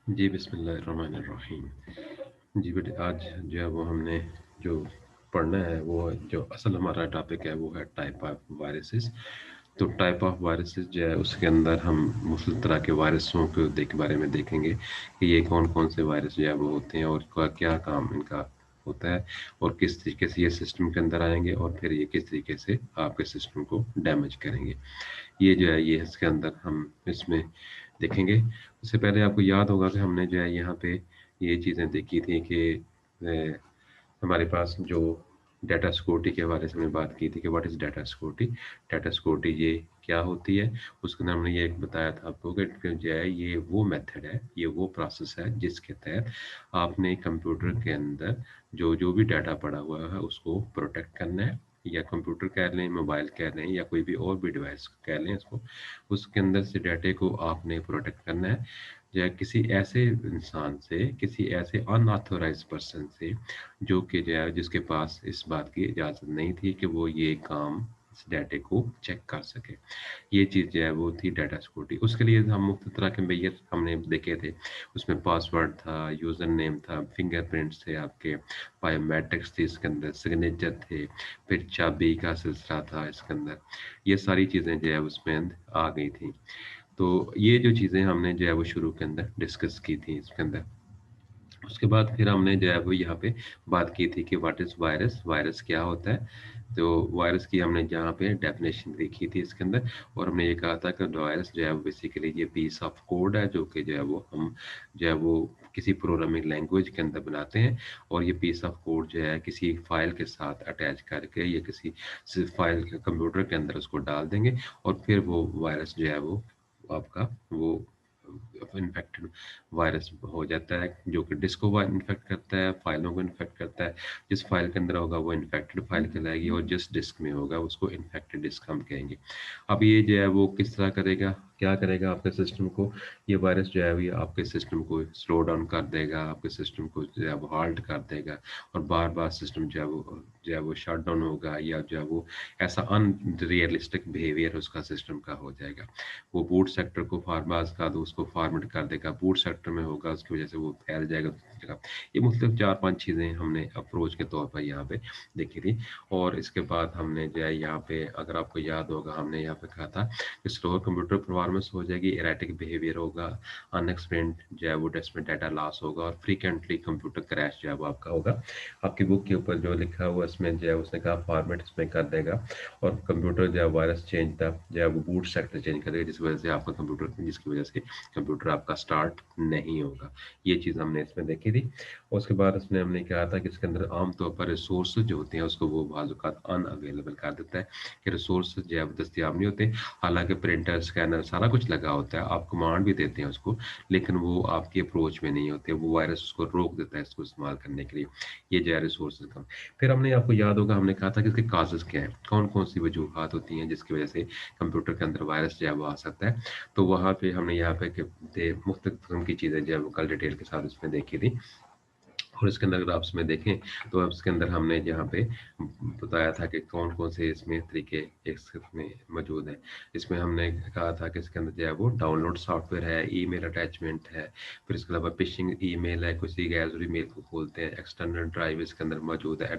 जी, बिस्मिल्लाहिर्रहमानिर्रहीम। जी बेटे, आज जो है वो हमने जो पढ़ना है, वो जो असल हमारा टॉपिक है वो है टाइप ऑफ वायरसेस। तो टाइप ऑफ वायरसेस जो है उसके अंदर हम मुख्तलिफ तरह के वायरसों के बारे में देखेंगे कि ये कौन-कौन से वायरस जो है वो होते हैं और क्या काम इनका होता है और किस तरीके से ये सिस्टम के अंदर आएँगे और फिर ये किस तरीके से आपके सिस्टम को डैमेज करेंगे। ये जो है ये इसके अंदर हम इसमें देखेंगे। उससे पहले आपको याद होगा कि हमने जो है यहाँ पे ये चीज़ें देखी थी कि हमारे पास जो डाटा सिक्योरिटी के हवाले से हमने बात की थी कि what is data security. Data security ये क्या होती है, उसके अंदर हमने ये बताया था आपको कि जो है ये वो मेथड है, ये वो प्रोसेस है जिसके तहत आपने कंप्यूटर के अंदर जो जो भी डाटा पड़ा हुआ है उसको प्रोटेक्ट करना है, या कंप्यूटर कह लें, मोबाइल कह लें, या कोई भी और भी डिवाइस कह लें इसको, उसके अंदर से डाटे को आपने प्रोटेक्ट करना है, या किसी ऐसे इंसान से, किसी ऐसे अनऑथोराइज्ड पर्सन से जो कि जो है जिसके पास इस बात की इजाज़त नहीं थी कि वो ये काम इस डाटे को चेक कर सके। ये चीज़ जो है वो थी डाटा सिक्योरिटी। उसके लिए हम मुख्तलिफ तरह के मेजर हमने देखे थे। उसमें पासवर्ड था, यूज़र नेम था, फिंगरप्रिंट्स थे आपके, बायोमेट्रिक्स थी इसके अंदर, सिग्नेचर थे, फिर चाबी का सिलसिला था इसके अंदर। ये सारी चीज़ें जो है उसमें आ गई थी। तो ये जो चीज़ें हमने जो है वो शुरू के अंदर डिस्कस की थी इसके अंदर। उसके बाद फिर हमने जो है वो यहाँ पे बात की थी कि व्हाट इज़ वायरस, वायरस क्या होता है? तो वायरस की हमने जहाँ पे डेफ़िनेशन देखी थी इसके अंदर, और हमने ये कहा था कि वायरस जो है वो बेसिकली ये पीस ऑफ कोड है जो कि जो है वो हम जो है वो किसी प्रोग्रामिंग लैंग्वेज के अंदर बनाते हैं, और ये पीस ऑफ कोड जो है किसी फ़ाइल के साथ अटैच करके या किसी फ़ाइल के कंप्यूटर के अंदर उसको डाल देंगे, और फिर वो वायरस जो है वो आपका वो इन्फेक्टेड वायरस हो जाता है, जो कि डिस्क को इन्फेक्ट करता है, फाइलों को इन्फेक्ट करता है। जिस फाइल के अंदर होगा वो इन्फेक्टेड फाइल कहलाएगी, और जिस डिस्क में होगा उसको इन्फेक्टेड डिस्क हम कहेंगे। अब ये जो है वो किस तरह करेगा, क्या करेगा आपके सिस्टम को, ये वायरस जो है ये आपके सिस्टम को स्लो डाउन कर देगा, आपके सिस्टम को जो है वो हाल्ट कर देगा, और बार-बार सिस्टम जो है वो शट डाउन होगा, या जो है वो ऐसा अनरियलिस्टिक बिहेवियर उसका सिस्टम का हो जाएगा। वो बूट सेक्टर को फार्मास का दो उसको फॉर्मेट कर देगा, बूट सेक्टर में होगा, उसकी वजह से वो फैल जाएगा दूसरी जगह। ये मुख्तलिफ 4-5 चीज़ें हमने अप्रोच के तौर पर यहाँ पे देखी थी। और इसके बाद हमने जो है यहाँ पे, अगर आपको याद होगा, हमने यहाँ पे कहा था कि स्लोअर कंप्यूटर परफॉर्मेंस हो जाएगी, एराटिक बिहेवियर होगा, अनएक्सप्लेन्ड जो है वो डेस्क में डाटा लॉस होगा, और फ्रीक्वेंटली कंप्यूटर क्रैश जो है वो आपका होगा। आपकी बुक के ऊपर जो लिखा हुआ इसमें जो है उसने कहा फॉर्मेट इसमें कर देगा, और कंप्यूटर जो है वायरस चेंज था जो है वो बूट सेक्टर चेंज करेगा, जिसकी वजह से कंप्यूटर आपका स्टार्ट नहीं होगा। ये चीज़ हमने इसमें देखी थी। उसके बाद इसमें हमने कहा था कि इसके अंदर आमतौर पर रिसोर्स जो होते हैं उसको वो बाज़ औक़ात अनअवेलेबल कर देता है, कि रिसोर्स जो है वो दस्तयाब नहीं होते। हालाँकि प्रिंटर, स्कैनर सारा कुछ लगा होता है, आप कमांड भी देते हैं उसको, लेकिन वो आपकी अप्रोच में नहीं होते, वो वायरस उसको रोक देता है इसको इस्तेमाल करने के लिए। ये जो है रिसोर्सेज़ का। फिर हमने, आपको याद होगा, हमने कहा था कि इसके काज़ेज़ क्या हैं, कौन-कौन सी वजूहात होती हैं जिसकी वजह से कंप्यूटर के अंदर वायरस जो है वो आ सकता है। तो वहाँ पे हमने यहाँ पे मुख्तलिफ किस्म की चीज़ें जो है वो कल डिटेल के साथ इसमें देखी थी। और इसके अंदर अगर आप इसमें देखें तो अब इसके अंदर हमने यहाँ पे बताया था कि कौन-कौन से इसमें तरीके इसमें मौजूद हैं। इसमें हमने कहा था कि इसके अंदर जो है वो डाउनलोड सॉफ्टवेयर है, ईमेल अटैचमेंट है, फिर इसके अलावा फ़िशिंग ईमेल है, किसी गैर ईमेल को खोलते हैं, एक्सटर्नल ड्राइव इसके अंदर मौजूद है,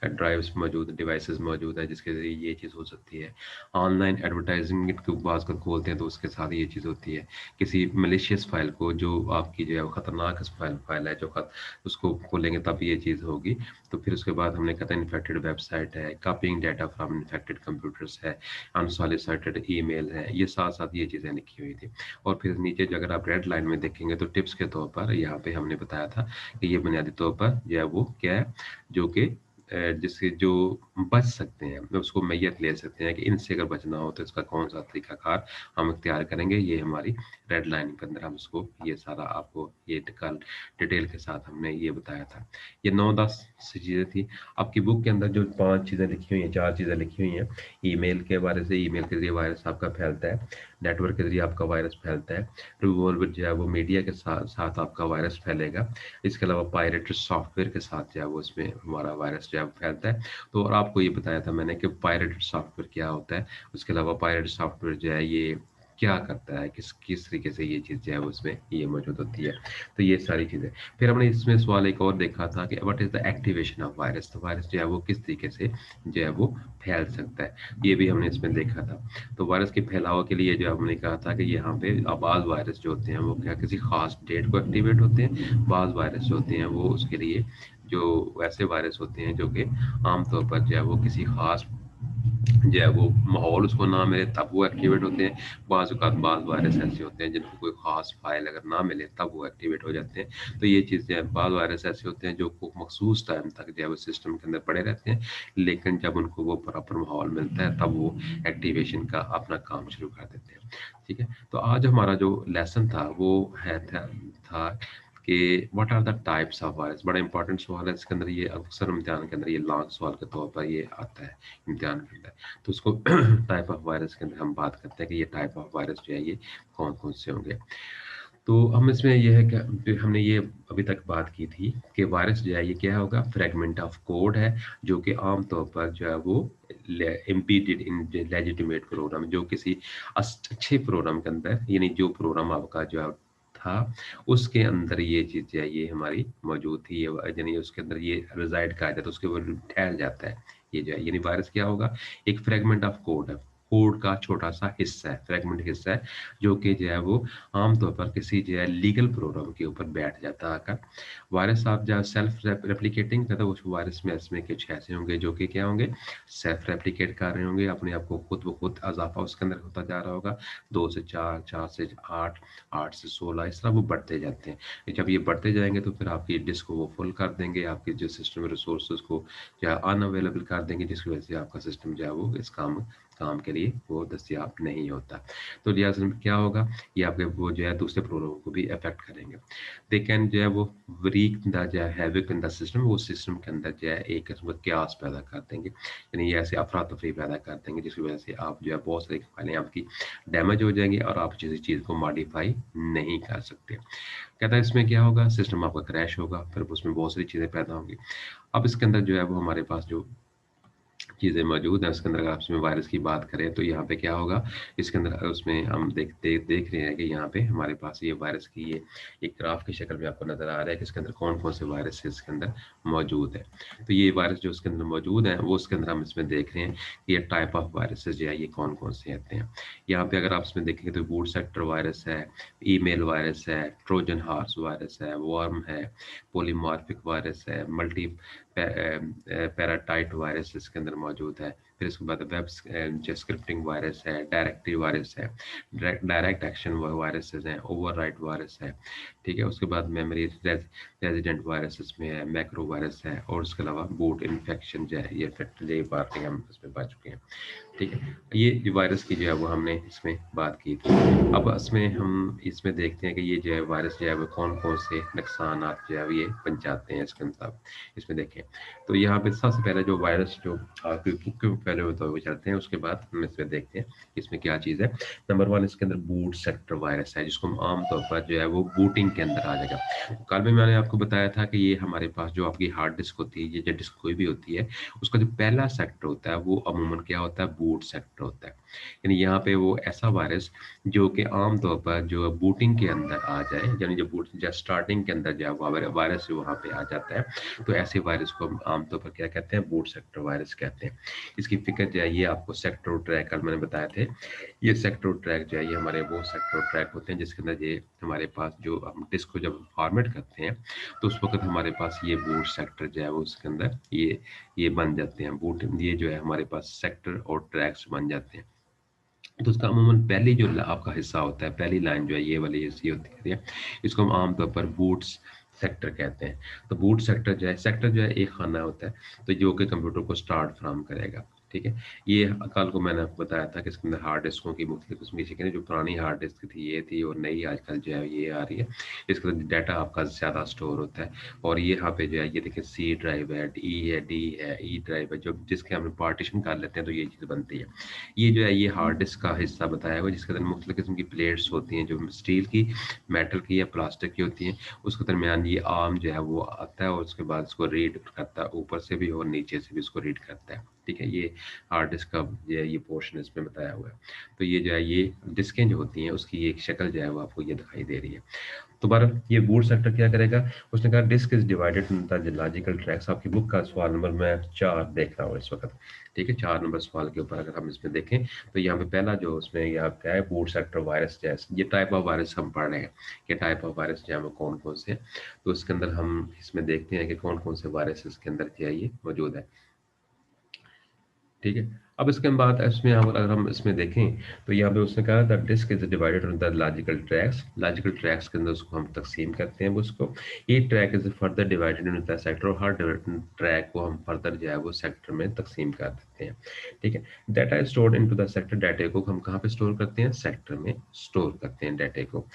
ड्राइव्स मौजूद, डिवाइसेज़ मौजूद है जिसके ज़रिए ये चीज़ हो सकती है। ऑनलाइन एडवर्टाइज़िंग को बाज़ खोलते हैं तो उसके साथ ये चीज़ होती है। किसी मैलिशियस फ़ाइल को, जो आपकी जो है वो खतरनाक फ़ाइल है, जो उसको खोलेंगे तब ये चीज़ होगी। तो फिर उसके बाद हमने कहा था इन्फेक्टेड वेबसाइट है, copying data from infected computers है, अनसॉलिसिटेड ईमेल है, ये साथ-साथ ये चीज़ें लिखी हुई थी। और फिर नीचे जो अगर आप रेड लाइन में देखेंगे तो टिप्स के तौर पर यहाँ पे हमने बताया था कि ये बुनियादी तौर पर जो है वो क्या है, जो कि जिससे जो बच सकते हैं, मतलब उसको मैय्यत ले सकते हैं कि इनसे अगर बचना हो तो इसका कौन-सा तरीक़ाकार हम इख्तियार करेंगे। ये हमारी रेड लाइन के अंदर हम इसको ये सारा आपको ये कल डिटेल के साथ हमने ये बताया था। ये 9-10 सी चीज़ें थी। आपकी बुक के अंदर जो 5 चीज़ें लिखी हुई हैं, 4 चीज़ें लिखी हुई हैं। ईमेल के बारे से, ईमेल के ज़रिए वायरस आपका फैलता है, नेटवर्क के ज़रिए आपका वायरस फैलता है, रिवॉल्वर जो है वो मीडिया के साथ साथ आपका वायरस फैलेगा। इसके अलावा पायरेटेड सॉफ्टवेयर के साथ जो है वो इसमें हमारा वायरस जो है फैलता है। तो और आपको ये बताया था मैंने कि पायरेटेड सॉफ्टवेयर क्या होता है। उसके अलावा पायरेटेड सॉफ्टवेयर जो है ये क्या करता है, किस किस तरीके से ये चीज़ जो है उसमें ये मौजूद होती है। तो ये सारी चीज़ें। फिर हमने इसमें सवाल एक और देखा था कि what is the activation of virus, तो वायरस जो है वो किस तरीके से जो है वो फैल सकता है, ये भी हमने इसमें देखा था। तो वायरस के फैलाव के लिए जो हमने कहा था कि यहाँ पे बाज़ वायरस जो होते हैं वो क्या किसी ख़ास डेट को एक्टिवेट होते हैं, बाज़ वायरस जो होते हैं वो उसके लिए जो वैसे वायरस होते हैं जो कि आमतौर पर जो है वो किसी ख़ास जो है वो माहौल उसको ना मिले तब वो एक्टिवेट होते हैं। बाज़ वायरस ऐसे होते हैं जिनको कोई ख़ास फ़ाइल अगर ना मिले तब वो एक्टिवेट हो जाते हैं। तो ये चीज़ जो है बाज़ वायरस ऐसे होते हैं जो को मख़सूस टाइम तक जो है वो सिस्टम के अंदर पड़े रहते हैं, लेकिन जब उनको वो प्रॉपर माहौल मिलता है तब वो एक्टिवेशन का अपना काम शुरू कर देते हैं। ठीक है? तो आज हमारा जो लेसन था वो है था कि what are the types of virus, बड़ा इंपॉर्टेंट सवाल है। इसके अंदर ये अक्सर इम्तिहान के अंदर ये लॉन्ग सवाल के तौर पर ये आता है इम्तिहान के अंदर। तो उसको टाइप ऑफ वायरस के अंदर हम बात करते हैं कि ये टाइप ऑफ वायरस जो है ये कौन-कौन से होंगे। तो हम इसमें ये है कि हमने ये अभी तक बात की थी कि वायरस जो है ये क्या होगा, फ्रेगमेंट ऑफ कोड है, जो कि आम तौर पर जो है वो इम्पीडेड इन लेजिटिमेट प्रोग्राम, जो किसी अच्छे प्रोग्राम के अंदर, यानी जो प्रोग्राम आपका जो है था उसके अंदर ये चीज़ जो है ये हमारी मौजूद थी, ये यानी उसके अंदर ये रिज़ाइड कहा जाता है, उसके ऊपर ठहर जाता है ये जो है। यानी वायरस क्या होगा, एक फ्रेगमेंट ऑफ कोड है, कोड का छोटा-सा हिस्सा है, फ्रेगमेंट हिस्सा है, जो कि जो है वो आम तौर पर किसी जो है लीगल प्रोग्राम के ऊपर बैठ जाता है आकर। वायरस आप जब सेल्फ रेप्लिकेटिंग तो उस वायरस में इसमें कुछ ऐसे होंगे जो कि क्या होंगे, सेल्फ रेप्लिकेट कर रहे होंगे, अपने आप को खुद ब खुद इज़ाफ़ा उसके अंदर होता जा रहा होगा। 2 से 4, 4 से 8, 8 से 16 इस तरह वो बढ़ते जाते हैं। जब ये बढ़ते जाएँगे तो फिर आपकी डिस्क को वो फुल कर देंगे, आपके जो सिस्टम में रिसोर्सेज़ को जो है अनअवेलेबल कर देंगे, जिसकी वजह से आपका सिस्टम जो है वो इस काम काम के लिए वो दस्तयाब नहीं होता। तो लिहाज़ा क्या होगा, ये आपके वो जो है दूसरे प्रोग्रामों को भी अफ़ेक्ट करेंगे। दे कैन जो है वो वरीक द जो है हैविक इन द सिस्टम, वो सिस्टम के अंदर जो है एक किस्म का क्यास पैदा कर देंगे। यानी ये ऐसे अफ़रा-तफ़री पैदा कर देंगे जिसकी वज़ह से आप जो है बहुत सारी फाइलें आपकी डैमेज हो जाएँगी और आप किसी चीज़ को मॉडिफ़ाई नहीं कर सकते। कहता है इसमें क्या होगा, सिस्टम आपका क्रैश होगा, फिर उसमें बहुत सारी चीज़ें पैदा होंगी। अब इसके अंदर जो है वो हमारे पास जो चीज़ें मौजूद हैं, उसके अंदर अगर आप इसमें वायरस की बात करें तो यहाँ पे क्या होगा, इसके अंदर उसमें हम देख रहे हैं कि यहाँ पे हमारे पास ये वायरस की ये एक ग्राफ की शक्ल में आपको नज़र आ रहा है कि इसके अंदर कौन-कौन से वायरस इसके अंदर मौजूद है। तो ये वायरस जो इसके अंदर मौजूद हैं, वो उसके अंदर हम इसमें देख रहे हैं कि ये टाइप ऑफ वायरसेस जो है ये कौन-कौन से आते हैं। यहाँ पे अगर आप इसमें देखेंगे तो बूट सेक्टर वायरस है, ईमेल वायरस है, ट्रोजन हॉर्स वायरस है, वर्म है, पॉलीमॉर्फिक वायरस है, पैराटाइट वायरस इसके अंदर मौजूद है। फिर इसके बाद वेब जो स्क्रिप्टिंग वायरस है, डायरेक्टरी वायरस है, डायरेक्ट एक्शन वायरसेस हैं, ओवरराइट वायरस है, ठीक है? उसके बाद मेमोरी रेजिडेंट वायरस इसमें है, मैक्रो वायरस है और उसके अलावा बूट इन्फेक्शन जो है, ये इफेक्ट ये बातें हम इसमें पा चुके हैं। ठीक है? ये जो वायरस की जो है वो हमने इसमें बात की थी। अब इसमें हम इसमें देखते हैं कि ये जो है वायरस जो है वो कौन-कौन से नुकसानात जो है ये पहुँचाते हैं इसके अंदर। इसमें देखें, तो यहाँ पे सबसे पहले जो वायरस जो क्यों पहले होता हुए चलते हैं, उसके बाद हम इसमें देखते हैं कि इसमें क्या चीज़ है। नंबर 1 इसके अंदर बूट सेक्टर वायरस है, जिसको हम आम तौर पर जो है वो बूटिंग के अंदर आ जाएगा। कल भी मैंने आपको बताया था कि ये हमारे पास जो आपकी हार्ड डिस्क होती है, ये जो डिस्क कोई भी होती है, उसका जो पहला सेक्टर होता है वो अमूमन क्या होता है, बूट सेक्टर होता है। यानी यहाँ पे वो ऐसा वायरस जो कि आम तौर पर जो बूटिंग के अंदर आ जाए, यानी जो बूट जब स्टार्टिंग के अंदर जो है वायरस वहाँ पे आ जाता है, तो ऐसे वायरस को हम आमतौर पर क्या कहते हैं, बूट सेक्टर वायरस कहते हैं। इसकी फ़िक्र जो है ये आपको सेक्टर ट्रैक कल मैंने बताए थे। ये सेक्टर ट्रैक जो है ये हमारे वो सेक्टर ट्रैक होते हैं जिसके अंदर ये हमारे पास जो हम डिस्क को जब फॉर्मेट करते हैं, तो उस वक़्त हमारे पास ये बूट सेक्टर जो है वो उसके अंदर ये बन जाते हैं। बूट ये जो है हमारे पास सेक्टर और ट्रैक्स बन जाते हैं। तो उसका अमूमन पहली जो आपका हिस्सा होता है, पहली लाइन जो है ये वाली ऐसी होती है, इसको हम आम तौर पर बूट्स सेक्टर कहते हैं। तो बूट सेक्टर जो है एक खाना होता है, तो जो कि कंप्यूटर को स्टार्ट फ्रॉम करेगा, ठीक है? ये कल को मैंने आपको बताया था कि इसके अंदर हार्ड डिस्कों की मुख्तलिफ किस्म की शिकें, जो पुरानी हार्ड डिस्क थी ये थी और नई आजकल जो है ये आ रही है। इसके अंदर डाटा आपका ज़्यादा स्टोर होता है और ये यहाँ पे जो है ये देखिए सी ड्राइव है, डी है, ई ड्राइव है, जो जिसके हम पार्टीशन कर लेते हैं तो ये चीज़ बनती है। ये जो है ये हार्ड डिस्क का हिस्सा बताया हुआ है जिसके अंदर मुख्तलिफ किस्म की प्लेट्स होती हैं, जो स्टील की, मेटल की या प्लास्टिक की होती हैं। उसके दरमियान ये आर्म जो है वो आता है और उसके बाद इसको रीड करता है, ऊपर से भी और नीचे से भी इसको रीड करता है। ठीक है, ये हार्ड डिस्क का ये पोर्शन इसमें बताया हुआ है। तो ये जो है ये डिस्कें जो होती हैं उसकी ये एक शक्ल जो है वो आपको ये दिखाई दे रही है। दोबारा ये बूट सेक्टर क्या करेगा, उसने कहा disk is divided into the logical tracks. आपकी बुक का सवाल नंबर मैं 4 देख रहा हूँ इस वक्त। ठीक है, 4 नंबर सवाल के ऊपर अगर हम इसमें देखें तो यहाँ पे पहला जो उसमें यहाँ क्या है, बूट सेक्टर वायरस जैसे ये टाइप ऑफ वायरस हम पढ़ रहे हैं कि टाइप ऑफ वायरस जो है वो कौन कौन से हैं। तो इसके अंदर हम इसमें देखते हैं कि कौन कौन से वायरस इसके अंदर क्या है ये मौजूद है। ठीक है, अब इसके बाद इसमें अगर हम इसमें देखें तो यहाँ पे उसने कहा the disk is divided in the logical tracks. Logical tracks के अंदर उसको हम तकसीम करते हैं उसको। ये track is further divided in the sector, और हर ट्रैक को हम फर्दर जो है वो सेक्टर में तकसीम कर देते हैं। ठीक है, data is stored into the sector. डाटे को हम कहाँ पे स्टोर करते हैं, सेक्टर में स्टोर करते हैं डाटे को।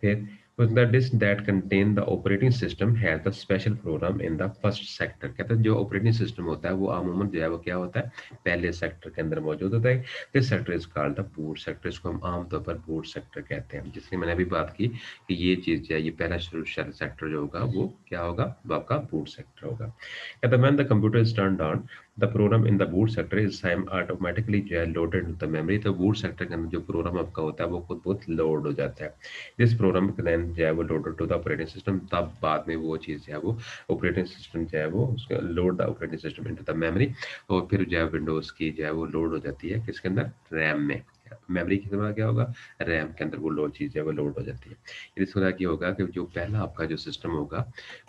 फिर the disk that contain the operating system has the special program in the first sector। कहते हैं जो ऑपरेटिंग सिस्टम होता है वो अमूमन जो है वो क्या होता है, पहले सेक्टर के अंदर मौजूद होता है। This sector is called the boot sector. इसको हम आमतौर पर बूट सेक्टर कहते हैं, जिसकी मैंने अभी बात की कि ये चीज जो है ये पहला सेक्टर जो होगा वो क्या होगा, वो आपका बूट सेक्टर होगा। कहते हैं when the computer is turned on, the program in the boot sector is automatically जो है loaded into the memory। तो बूट सेक्टर के अंदर जो प्रोग्राम आपका होता है वो खुद बहुत लोड हो जाता है। दिस प्रोग्राम देन जो है वो loaded to the operating system. तब बाद में वो चीज़ जो है वो ऑपरेटिंग सिस्टम जो है वो उसका load the operating system into the memory. और फिर जो है विंडोज़ की जो है वो लोड हो जाती है किसके अंदर, रैम में। मेमोरी की तरह क्या होगा, रैम के अंदर वो लोड चीज़ है वो लोड हो जाती है। इस तरह की होगा कि जो पहला आपका जो सिस्टम होगा,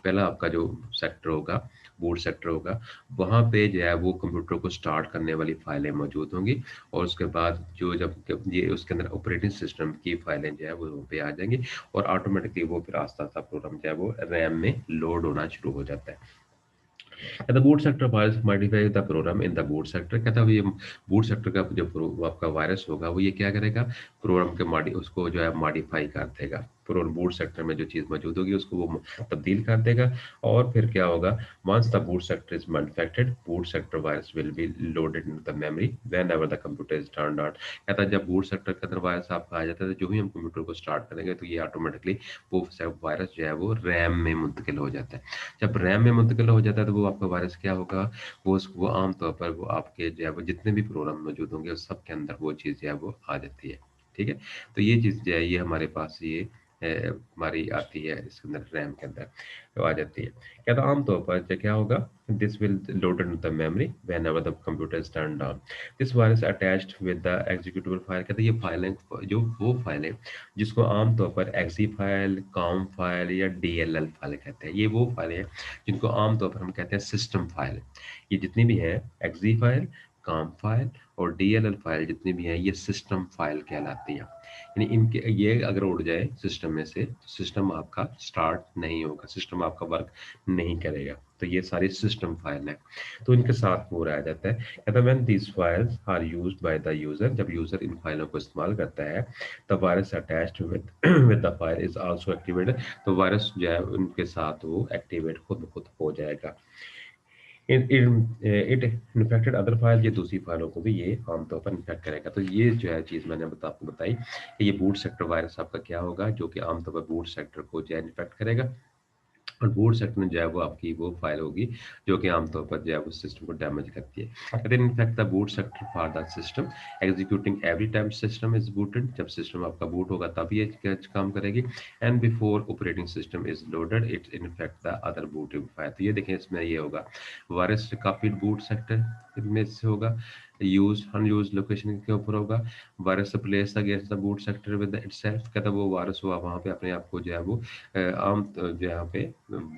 पहला आपका जो सेक्टर होगा, बूट सेक्टर होगा, वहाँ पे जो है वो कंप्यूटर को स्टार्ट करने वाली फाइलें मौजूद होंगी। और उसके बाद जो जब ये उसके अंदर ऑपरेटिंग सिस्टम की फाइलें जो है वो वहाँ पे आ जाएंगी, और ऑटोमेटिकली वो फिर आस्ता आस्ता प्रोग्राम जो है वो रैम में लोड होना शुरू हो जाता है। The boot sector virus modify the program in the boot sector. कहता है ये बूट सेक्टर का जो आपका वायरस होगा वो ये क्या करेगा, प्रोग्राम के उसको जो है मॉडिफाई कर देगा। प्रोग्राम बूट सेक्टर में जो चीज़ मौजूद होगी उसको वो तब्दील कर देगा। और फिर क्या होगा, once the boot sector is manufactured, boot sector virus will be loaded in the memory whenever the computer is turned on. कहता है जब बूट सेक्टर के अंदर वायरस आपका आ जाता है तो जो ही हम कंप्यूटर को स्टार्ट करेंगे तो ये ऑटोमेटिकली वो वायरस जो है वो रैम में मुंतकिल हो जाता है। जब रैम में मुंतकिल हो जाता है तो वो आपका वायरस क्या होगा, वो आमतौर पर वो आपके जो है वो जितने भी प्रोग्राम मौजूद होंगे उस सब के अंदर वो चीज़ जो है वो आ जाती है। ठीक है, तो ये चीज़ जो है ये हमारे पास ये हमारी आती है इसके अंदर, रैम के अंदर तो आ जाती है। क्या तो आमतौर पर जो क्या होगा, this will loaded the memory whenever the computer is turned on. This virus attached with the executable file. कहते हैं ये फाइलें जो वो फाइलें जिसको आमतौर पर एक्सी फाइल, कॉम फाइल या डीएलएल फाइल कहते हैं, ये वो फाइलें हैं जिनको आमतौर पर हम कहते हैं सिस्टम फाइल। ये जितनी भी हैं, एक्सी फाइल, कॉम फाइल और डीएलएल फाइल जितनी भी हैं ये सिस्टम फाइल कहलाती हैं। यानी इनके ये अगर उड़ जाए सिस्टम में से तो सिस्टम आपका स्टार्ट नहीं होगा, सिस्टम आपका वर्क नहीं करेगा। तो ये सारी सिस्टम फाइल है, तो इनके साथ वो रह जाता है। कहता है when these files are used by the user, जब यूजर इन फाइलों को इस्तेमाल करता है, the virus attached with with the file is also activated. तो वायरस जो है उनके साथ वो एक्टिवेट खुद ब खुद हो जाएगा। इट इन्फेक्टेड अदर फाइल, ये दूसरी फाइलों को भी ये आमतौर पर इन्फेक्ट करेगा। तो ये जो है चीज़ मैंने आपको बताई कि ये बूट सेक्टर वायरस आपका क्या होगा, जो कि आमतौर पर बूट सेक्टर को जो है इन्फेक्ट करेगा। और बूट सेक्टर में जो है वो आपकी वो फाइल होगी जो कि आमतौर पर जो है वो सिस्टम को डैमेज करती है। Then in fact the boot sector for the system executing every time system is booted. जब सिस्टम आपका बूट होगा तब ये काम करेगी। And before operating system is loaded it infect the other booted file. तो ये देखें इसमें ये होगा वायरस काफी बूट सेक्टर में से होगा, यूज अनयूज लोकेशन के ऊपर होगा, virus place against the boot sector with itself. कहता वो वायरस हुआ वहाँ पे अपने आप को जो है वो जो यहाँ पे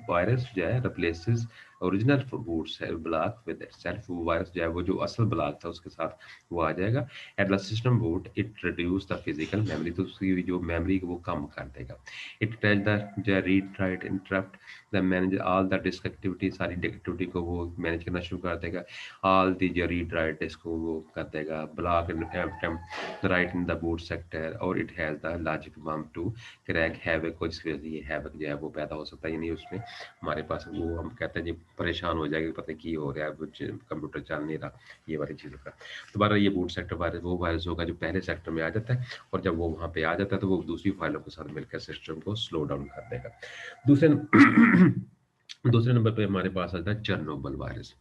वायरस जो है replaces original boot block with self. Virus जो है वो जो असल ब्लॉक था उसके साथ वो आ जाएगा। At the system boot it reduce the physical memory, तो उसकी जो मेमोरी वो कम कर देगा। इट टेल द जो read write interrupt the manage all the disk activity, सारी एक्टिविटी को वो मैनेज करना शुरू कर देगा। ऑल द जो रीड राइट डिस्क को वो कर देगा, block write in the boot sector, और it has the logic bomb to crack havoc को, जिसकी वजह से ये हैवक जो है वो पैदा हो सकता है। यानी उसमें हमारे पास वो हम कहते हैं जी परेशान हो जाएगी, पता नहीं की हो रहा है, कंप्यूटर चल नहीं रहा, ये वाली चीज़ों का। दोबारा ये बूट सेक्टर वायरस वो वायरस होगा जो पहले सेक्टर में आ जाता है, और जब वो वहाँ पे आ जाता है तो वो दूसरी फाइलों के साथ मिलकर सिस्टम को स्लो डाउन कर देगा। दूसरे दूसरे नंबर पे हमारे पास आता है चेरनोबिल वायरस।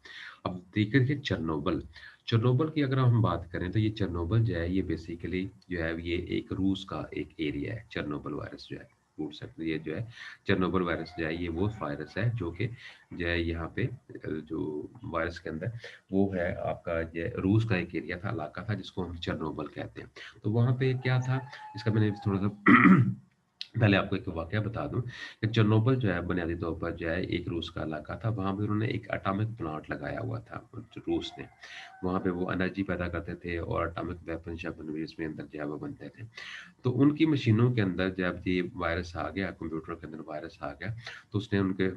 अब देखिए चेरनोबिल, चेरनोबिल की अगर हम बात करें तो ये चेरनोबिल जो है ये बेसिकली जो है ये एक रूस का एक एरिया है। चेरनोबिल वायरस जो है रूट से ये जो है चेरनोबिल वायरस जो है ये वो वायरस है जो कि जो है यहाँ पे जो वायरस के अंदर वो है आपका जो है रूस का एक एरिया था, इलाका था जिसको हम चेरनोबिल कहते हैं। तो वहाँ पे क्या था, इसका मैंने थोड़ा सा पहले आपको एक वाकया बता दूं कि चेरनोबिल जो है बुनियादी तौर पर जो है एक रूस का इलाका था। वहाँ पे उन्होंने एक एटॉमिक प्लांट लगाया हुआ था रूस ने। वहाँ पे वो एनर्जी पैदा करते थे और एटॉमिक वेपन शैपन भी इसमें अंदर जो है वो बनते थे। तो उनकी मशीनों के अंदर जब ये वायरस आ गया, कंप्यूटर के अंदर वायरस आ गया, तो उसने उनके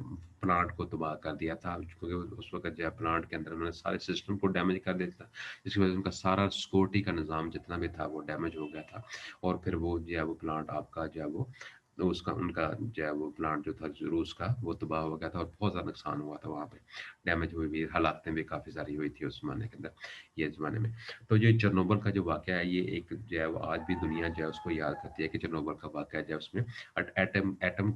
प्लांट को तबाह कर दिया था, क्योंकि उस वक्त जो है प्लांट के अंदर उन्होंने सारे सिस्टम को डैमेज कर दिया था, जिसकी वजह से उनका सारा सिक्योरिटी का निज़ाम जितना भी था वो डैमेज हो गया था। और फिर वो जो है वो प्लांट आपका जो है वो तो उसका उनका जो है वो प्लांट जो था रूस का वो तबाह हो गया था और बहुत ज़्यादा नुकसान हुआ था वहाँ पे। डैमेज हुई भी हालातें भी काफ़ी सारी हुई थी उस ज़माने के अंदर, ये ज़माने में। तो ये चेरनोबिल का जो वाक़या है ये एक जो है वो आज भी दुनिया जो है उसको याद करती है कि चेरनोबिल का वाक़या जो है उसमें एटम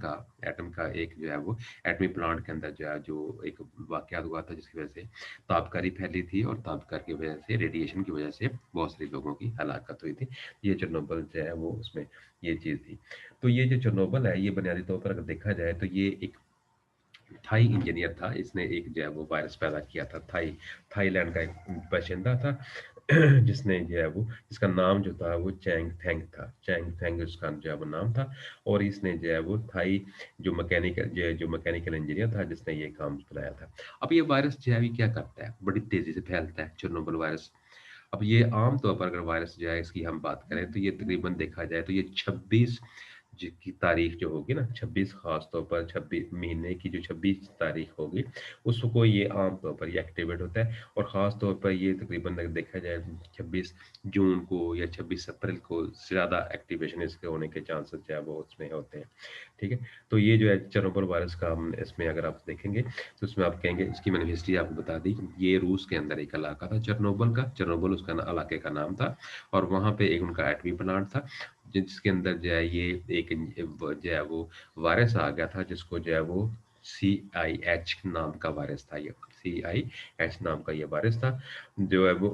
का एक जो है वो एटमी प्लांट के अंदर जो है जो एक वाक़या हुआ था जिसकी वज़ह से तापकारी फैली थी और तापकार की वज़ह से रेडिएशन की वज़ह से बहुत सारे लोगों की हलाकत हुई थी। ये चेरनोबिल जो है वो उसमें ये चीज़ थी। तो ये जो चेरनोबिल है ये बुनियादी तौर पर अगर देखा जाए तो ये एक थाई इंजीनियर था, इसने एक जो है वो वायरस पैदा किया था। थाईलैंड का एक बाशिंदा था जिसने जो है वो जिसका नाम जो था वो चैंग थेंग था। चैंग थेंग उसका जो है वो नाम था। और इसने जो है वो थाई जो मैकेनिकल इंजीनियर था जिसने ये काम चलाया था। अब ये वायरस जो है ये क्या करता है? बड़ी तेज़ी से फैलता है चेरनोबिल वायरस। अब ये आम तौर पर अगर वायरस जो है इसकी हम बात करें तो ये तकरीबन देखा जाए तो ये 26 की तारीख जो होगी ना, 26 खास तौर पर 26 महीने की जो 26 तारीख होगी उसको ये आम तौर पर ये एक्टिवेट होता है। और ख़ास तौर पर ये तकरीबन अगर देखा जाए 26 जून को या 26 अप्रैल को ज़्यादा एक्टिवेशन इसके होने के चांसेस जो है वो उसमें होते हैं। ठीक है, तो ये जो है चेरनोबिल वायरस का हम इसमें अगर आप देखेंगे तो इसमें आप कहेंगे, इसकी मैंने हिस्ट्री आपको बता दी। ये रूस के अंदर एक इलाका था चेरनोबिल का, चेरनोबिल उसका इलाके का नाम था। और वहाँ पे एक उनका एटमी प्लांट था जिसके अंदर जो है ये एक जो है वो वायरस आ गया था जिसको जो है वो CIH नाम का वायरस था। ये CIH नाम का ये वायरस था जो है वो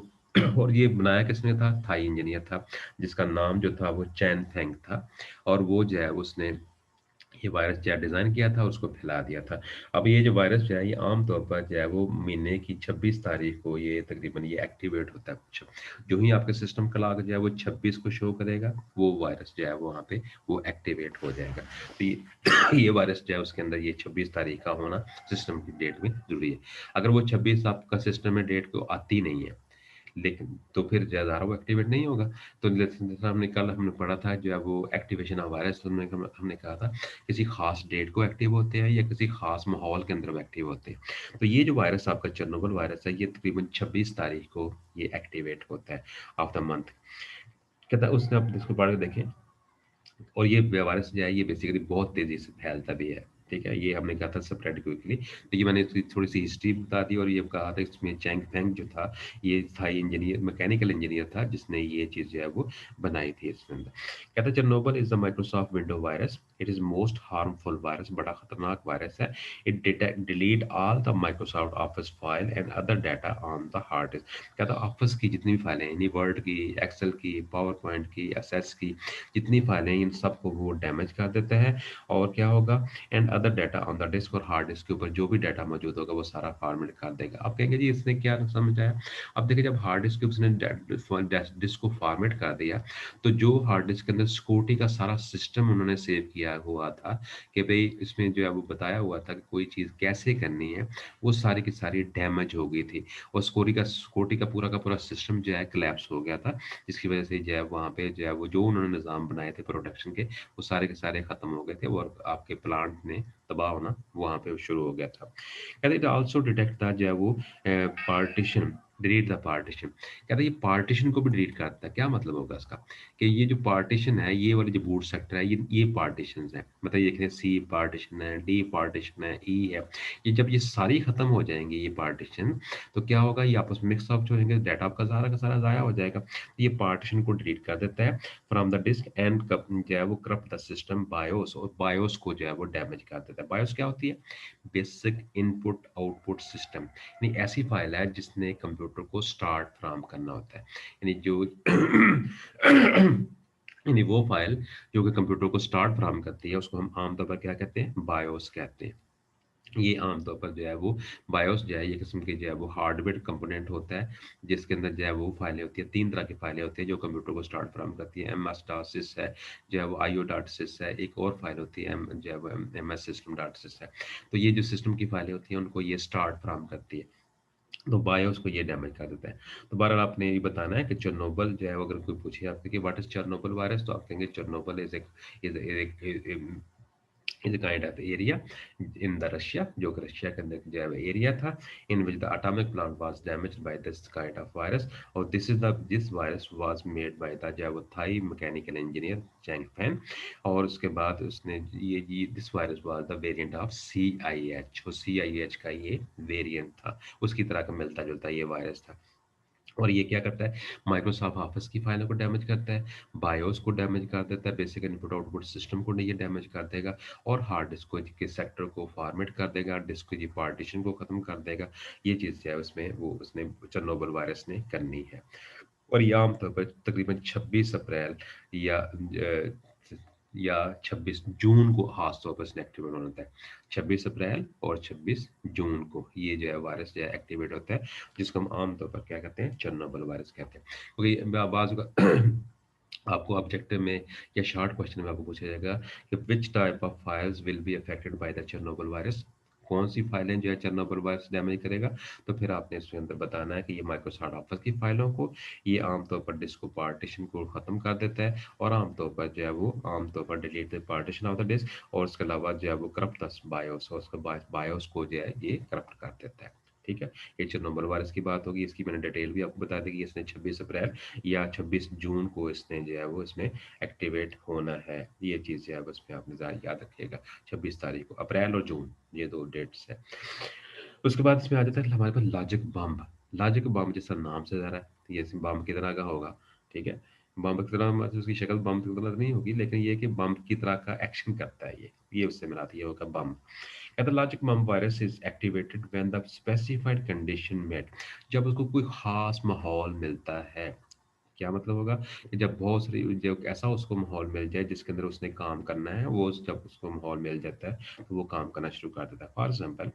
और ये बनाया किसने था? थाई इंजीनियर था जिसका नाम जो था वो चैन फेंग था। और वो जो है उसने ये वायरस जो है डिज़ाइन किया था और उसको फैला दिया था। अब ये जो वायरस जो है ये आम तौर पर जो है वो महीने की 26 तारीख को ये तकरीबन ये एक्टिवेट होता है। जो ही आपके सिस्टम क्लॉक जो है वो 26 को शो करेगा, वो वायरस जो है वो वहाँ पे वो एक्टिवेट हो जाएगा। तो ये ये वायरस जो है उसके अंदर ये 26 तारीख का होना सिस्टम की डेट में ज़रूरी है। अगर वो 26 आपका सिस्टम में डेट को आती नहीं है, लेकिन तो फिर ज़्यादा वो एक्टिवेट नहीं होगा। तो जैसे हमने कल हमने पढ़ा था जो है वो एक्टिवेशन ऑफ वायरस, तो हमने कहा था किसी खास डेट को एक्टिव होते हैं या किसी खास माहौल के अंदर वो एक्टिव होते हैं। तो ये जो वायरस आपका चेरनोबिल वायरस है ये तकरीबन 26 तारीख को ये एक्टिवेट होता है ऑफ द मंथ। कहता है उसने आप इसको पढ़ के देखें। और ये वायरस जो है ये बेसिकली बहुत तेज़ी से फैलता भी है। ठीक है? ये हमने कहा था स्प्रेड क्विकली। तो ये मैंने इसकी थोड़ी-सी हिस्ट्री बता दी और ये कहा था इसमें चैंग फेंग जो था ये थाई इंजीनियर मैकेनिकल इंजीनियर था जिसने ये चीज़ जो है वो बनाई थी इसके अंदर। कहता है Chernobyl is the Microsoft window virus. It is most harmful virus, बड़ा खतरनाक वायरस है। It delete all the Microsoft office file and other data on the hard disc. कहता है ऑफिस की जितनी भी फाइलें हैं यानी वर्ड की, एक्सेल की, पावर पॉइंट की, एसएस की जितनी फाइलें हैं इन सबको वो डैमेज कर देता है। और क्या होगा, and other data on the disk और हार्ड डिस्क के ऊपर जो भी डाटा मौजूद होगा वो सारा फॉर्मेट कर देगा। आप कहेंगे जी इसने क्या समझ आया? अब देखिए जब हार्ड डिस्क के उसने डिस्क को फॉर्मेट कर दिया तो जो हार्ड डिस्क के अंदर सिक्योरिटी का सारा सिस्टम उन्होंने सेव किया हुआ था कि भाई इसमें जो है वो बताया हुआ था कि कोई चीज़ कैसे करनी है, वो सारी की सारी डैमेज हो गई थी। और सिक्योरिटी का पूरा सिस्टम जो है कोलैप्स हो गया था, जिसकी वजह से जो है वहाँ पे जो है वो जो उन्होंने निज़ाम बनाए थे प्रोटेक्शन के वो सारे के सारे खत्म हो गए थे और आपके प्लांट ने तबाह होना वहाँ पे शुरू हो गया था। कहते इट आल्सो डिटेक्ट था जो है वो पार्टीशन डिलीट द पार्टीशन, कहता है ये पार्टीशन को भी डिलीट करता है। क्या मतलब होगा इसका? कि ये जो पार्टीशन है, ये वाले जो बूट सेक्टर है, ये पार्टीशंस हैं। मतलब ये देखिए, सी पार्टीशन है, डी पार्टीशन है, ई है। ये जब ये सारी खत्म हो जाएंगी ये पार्टीशन, तो क्या होगा, ये आपस में मिक्स अप हो जाएंगे, डाटा आपका सारा का सारा ज़ाया हो जाएगा। ये पार्टीशन को डिलीट कर देता है फ्रॉम द डिस्क एंड जो है वो करप्ट द सिस्टम बायोस, और बायोस को जो है वो डैमेज कर देता है। बायोस क्या होती है? बेसिक इनपुट आउटपुट सिस्टम, यानी ऐसी फाइल है जिसने कंप्यूटर को स्टार्ट फ्रॉम करना होता है। यानी जो यानी वो फाइल जो कि कंप्यूटर को स्टार्ट फ्रॉम करती है, उसको हम आमतौर पर क्या कहते हैं? बायोस कहते हैं। ये आमतौर पर जो है वो बायोस जो है, ये किस्म की जो है वो हार्डवेयर कंपोनेंट होता है, जिसके अंदर जो है वो फाइलें होती है। 3 तरह की फाइलें होती हैं जो कंप्यूटर को स्टार्ट फ्रॉम करती है। एमएस डाटसिस है, जो है वो आईओ डाटसिस है, एक और फाइल होती है जो है वो एमएस सिस्टम डाटसिस है। तो ये जो सिस्टम की फाइलें होती हैं, उनको ये स्टार्ट फ्रॉम करती है। तो बायोस को ये डैमेज कर देता है। तो बहरहाल आपने ये बताना है कि चेरनोबिल जो है, अगर कोई पूछे आपसे कि व्हाट इज चेरनोबिल वायरस, तो आप कहेंगे Chernobyl is is a kind of area in the Russia, जो कि रशिया के अंदर जो है एरिया था, in which the atomic plant was damaged by this kind of virus, और this virus was made by the जो है वो Thai mechanical engineer Chang Fan. और उसके बाद उसने ये this virus was the variant of CIH, और CIH का ये वेरिएंट था, उसकी तरह का मिलता जुलता ये वायरस था। और ये क्या करता है? माइक्रोसॉफ्ट ऑफिस की फाइलों को डैमेज करता है, बायोस को डैमेज कर देता है, बेसिक इनपुट आउटपुट सिस्टम को ये डैमेज कर देगा, और हार्ड डिस्क को के सेक्टर को फॉर्मेट कर देगा, डिस्क की पार्टीशन को खत्म कर देगा। ये चीज़ जो है उसमें वो उसने चेरनोबिल वायरस ने करनी है। और ये आमतौर पर तकरीबन 26 अप्रैल या 26 जून को खास तौर पर इसने एक्टिवेट होना होता है। 26 अप्रैल और 26 जून को ये जो है वायरस जो है एक्टिवेट होता है, जिसको हम आमतौर पर क्या कहते हैं? चेरनोबिल वायरस कहते हैं। क्योंकि बाज़ आपको ऑब्जेक्टिव में या शॉर्ट क्वेश्चन में आपको पूछा जाएगा कि which type of files will be affected by the Chernobyl virus, कौन सी फाइलें जो है चेरनोबिल वायरस डैमेज करेगा। तो फिर आपने इसके अंदर बताना है कि ये माइक्रोसॉफ्ट ऑफिस की फाइलों को, ये आमतौर पर डिस्क को पार्टीशन को खत्म कर देता है, और आमतौर पर जो है वो आमतौर पर delete the partition of the disk, और उसके अलावा जो है वो करप्ट बायोस, और उसके बायोस को जो है ये करप्ट कर देता है। ठीक है, ये चेरनोबिल वायरस की बात होगी। इसकी मैंने डिटेल भी आपको बता दी कि इसने 26 अप्रैल या 26 जून को इसने जो है वो इसमें एक्टिवेट होना है। ये चीज़ जो है बस में आपने ज़रा याद रखिएगा, 26 तारीख को, अप्रैल और जून, ये 2 डेट्स हैं। उसके बाद इसमें आ जाता है हमारे पास लॉजिक बम्ब। लॉजिक बम्ब जैसा नाम से ज़रा है, तो ये बम्ब की तरह का होगा। ठीक है, बम्ब की तरह मतलब उसकी शक्ल बम्ब की तरह नहीं होगी, लेकिन ये कि बम्ब की तरह का एक्शन करता है ये उससे मिलाती है, होगा बम्ब। कहता है logic bomb virus is activated when the specified condition met, जब उसको कोई खास माहौल मिलता है। क्या मतलब होगा? कि जब बहुत सारी जब ऐसा उसको माहौल मिल जाए जिसके अंदर उसने काम करना है, वो जब उसको माहौल मिल जाता है तो वो काम करना शुरू कर देता है। For example,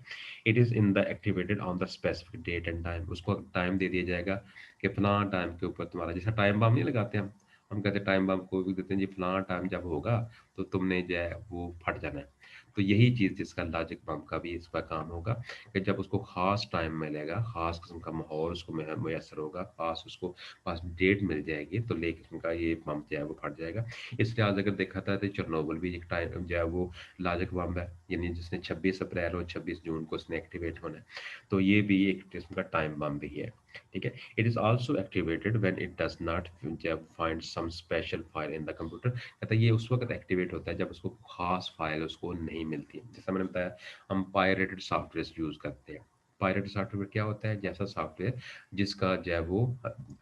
it is in the activated on the specific date and time, उसको टाइम दे दिया जाएगा कि फलां टाइम के ऊपर तुम्हारा, जैसा टाइम बम नहीं लगाते हम कहते हैं टाइम बम को भी देते हैं जी, फलां टाइम जब होगा तो तुमने जो है वो फट जाना है। तो यही चीज़ जिसका लॉजिक बम का भी इसका काम होगा, कि जब उसको खास टाइम मिलेगा, खास किस्म का माहौल उसको मैसर होगा, खास उसको पास डेट मिल जाएगी, तो लेकिन का ये बम जो है वो फट जाएगा। इस लिहाज अगर देखा था तो चेरनोबिल भी एक टाइम जो है वो लाजिक बम है, यानी जिसने 26 अप्रैल और 26 जून को उसने एक्टिवेट होना है। तो ये भी एक किस्म का टाइम बम भी है। ठीक है, it is also activated when it does not जब find some special file in the computer, कहता है ये उस वक्त एक्टिवेट होता है जब उसको खास फाइल उसको नहीं मिलती। जैसा मैंने बताया, हम पायरेटेड सॉफ्टवेयर यूज करते हैं। पायरेटेड सॉफ्टवेयर क्या होता है? जैसा सॉफ्टवेयर जिसका जो है वो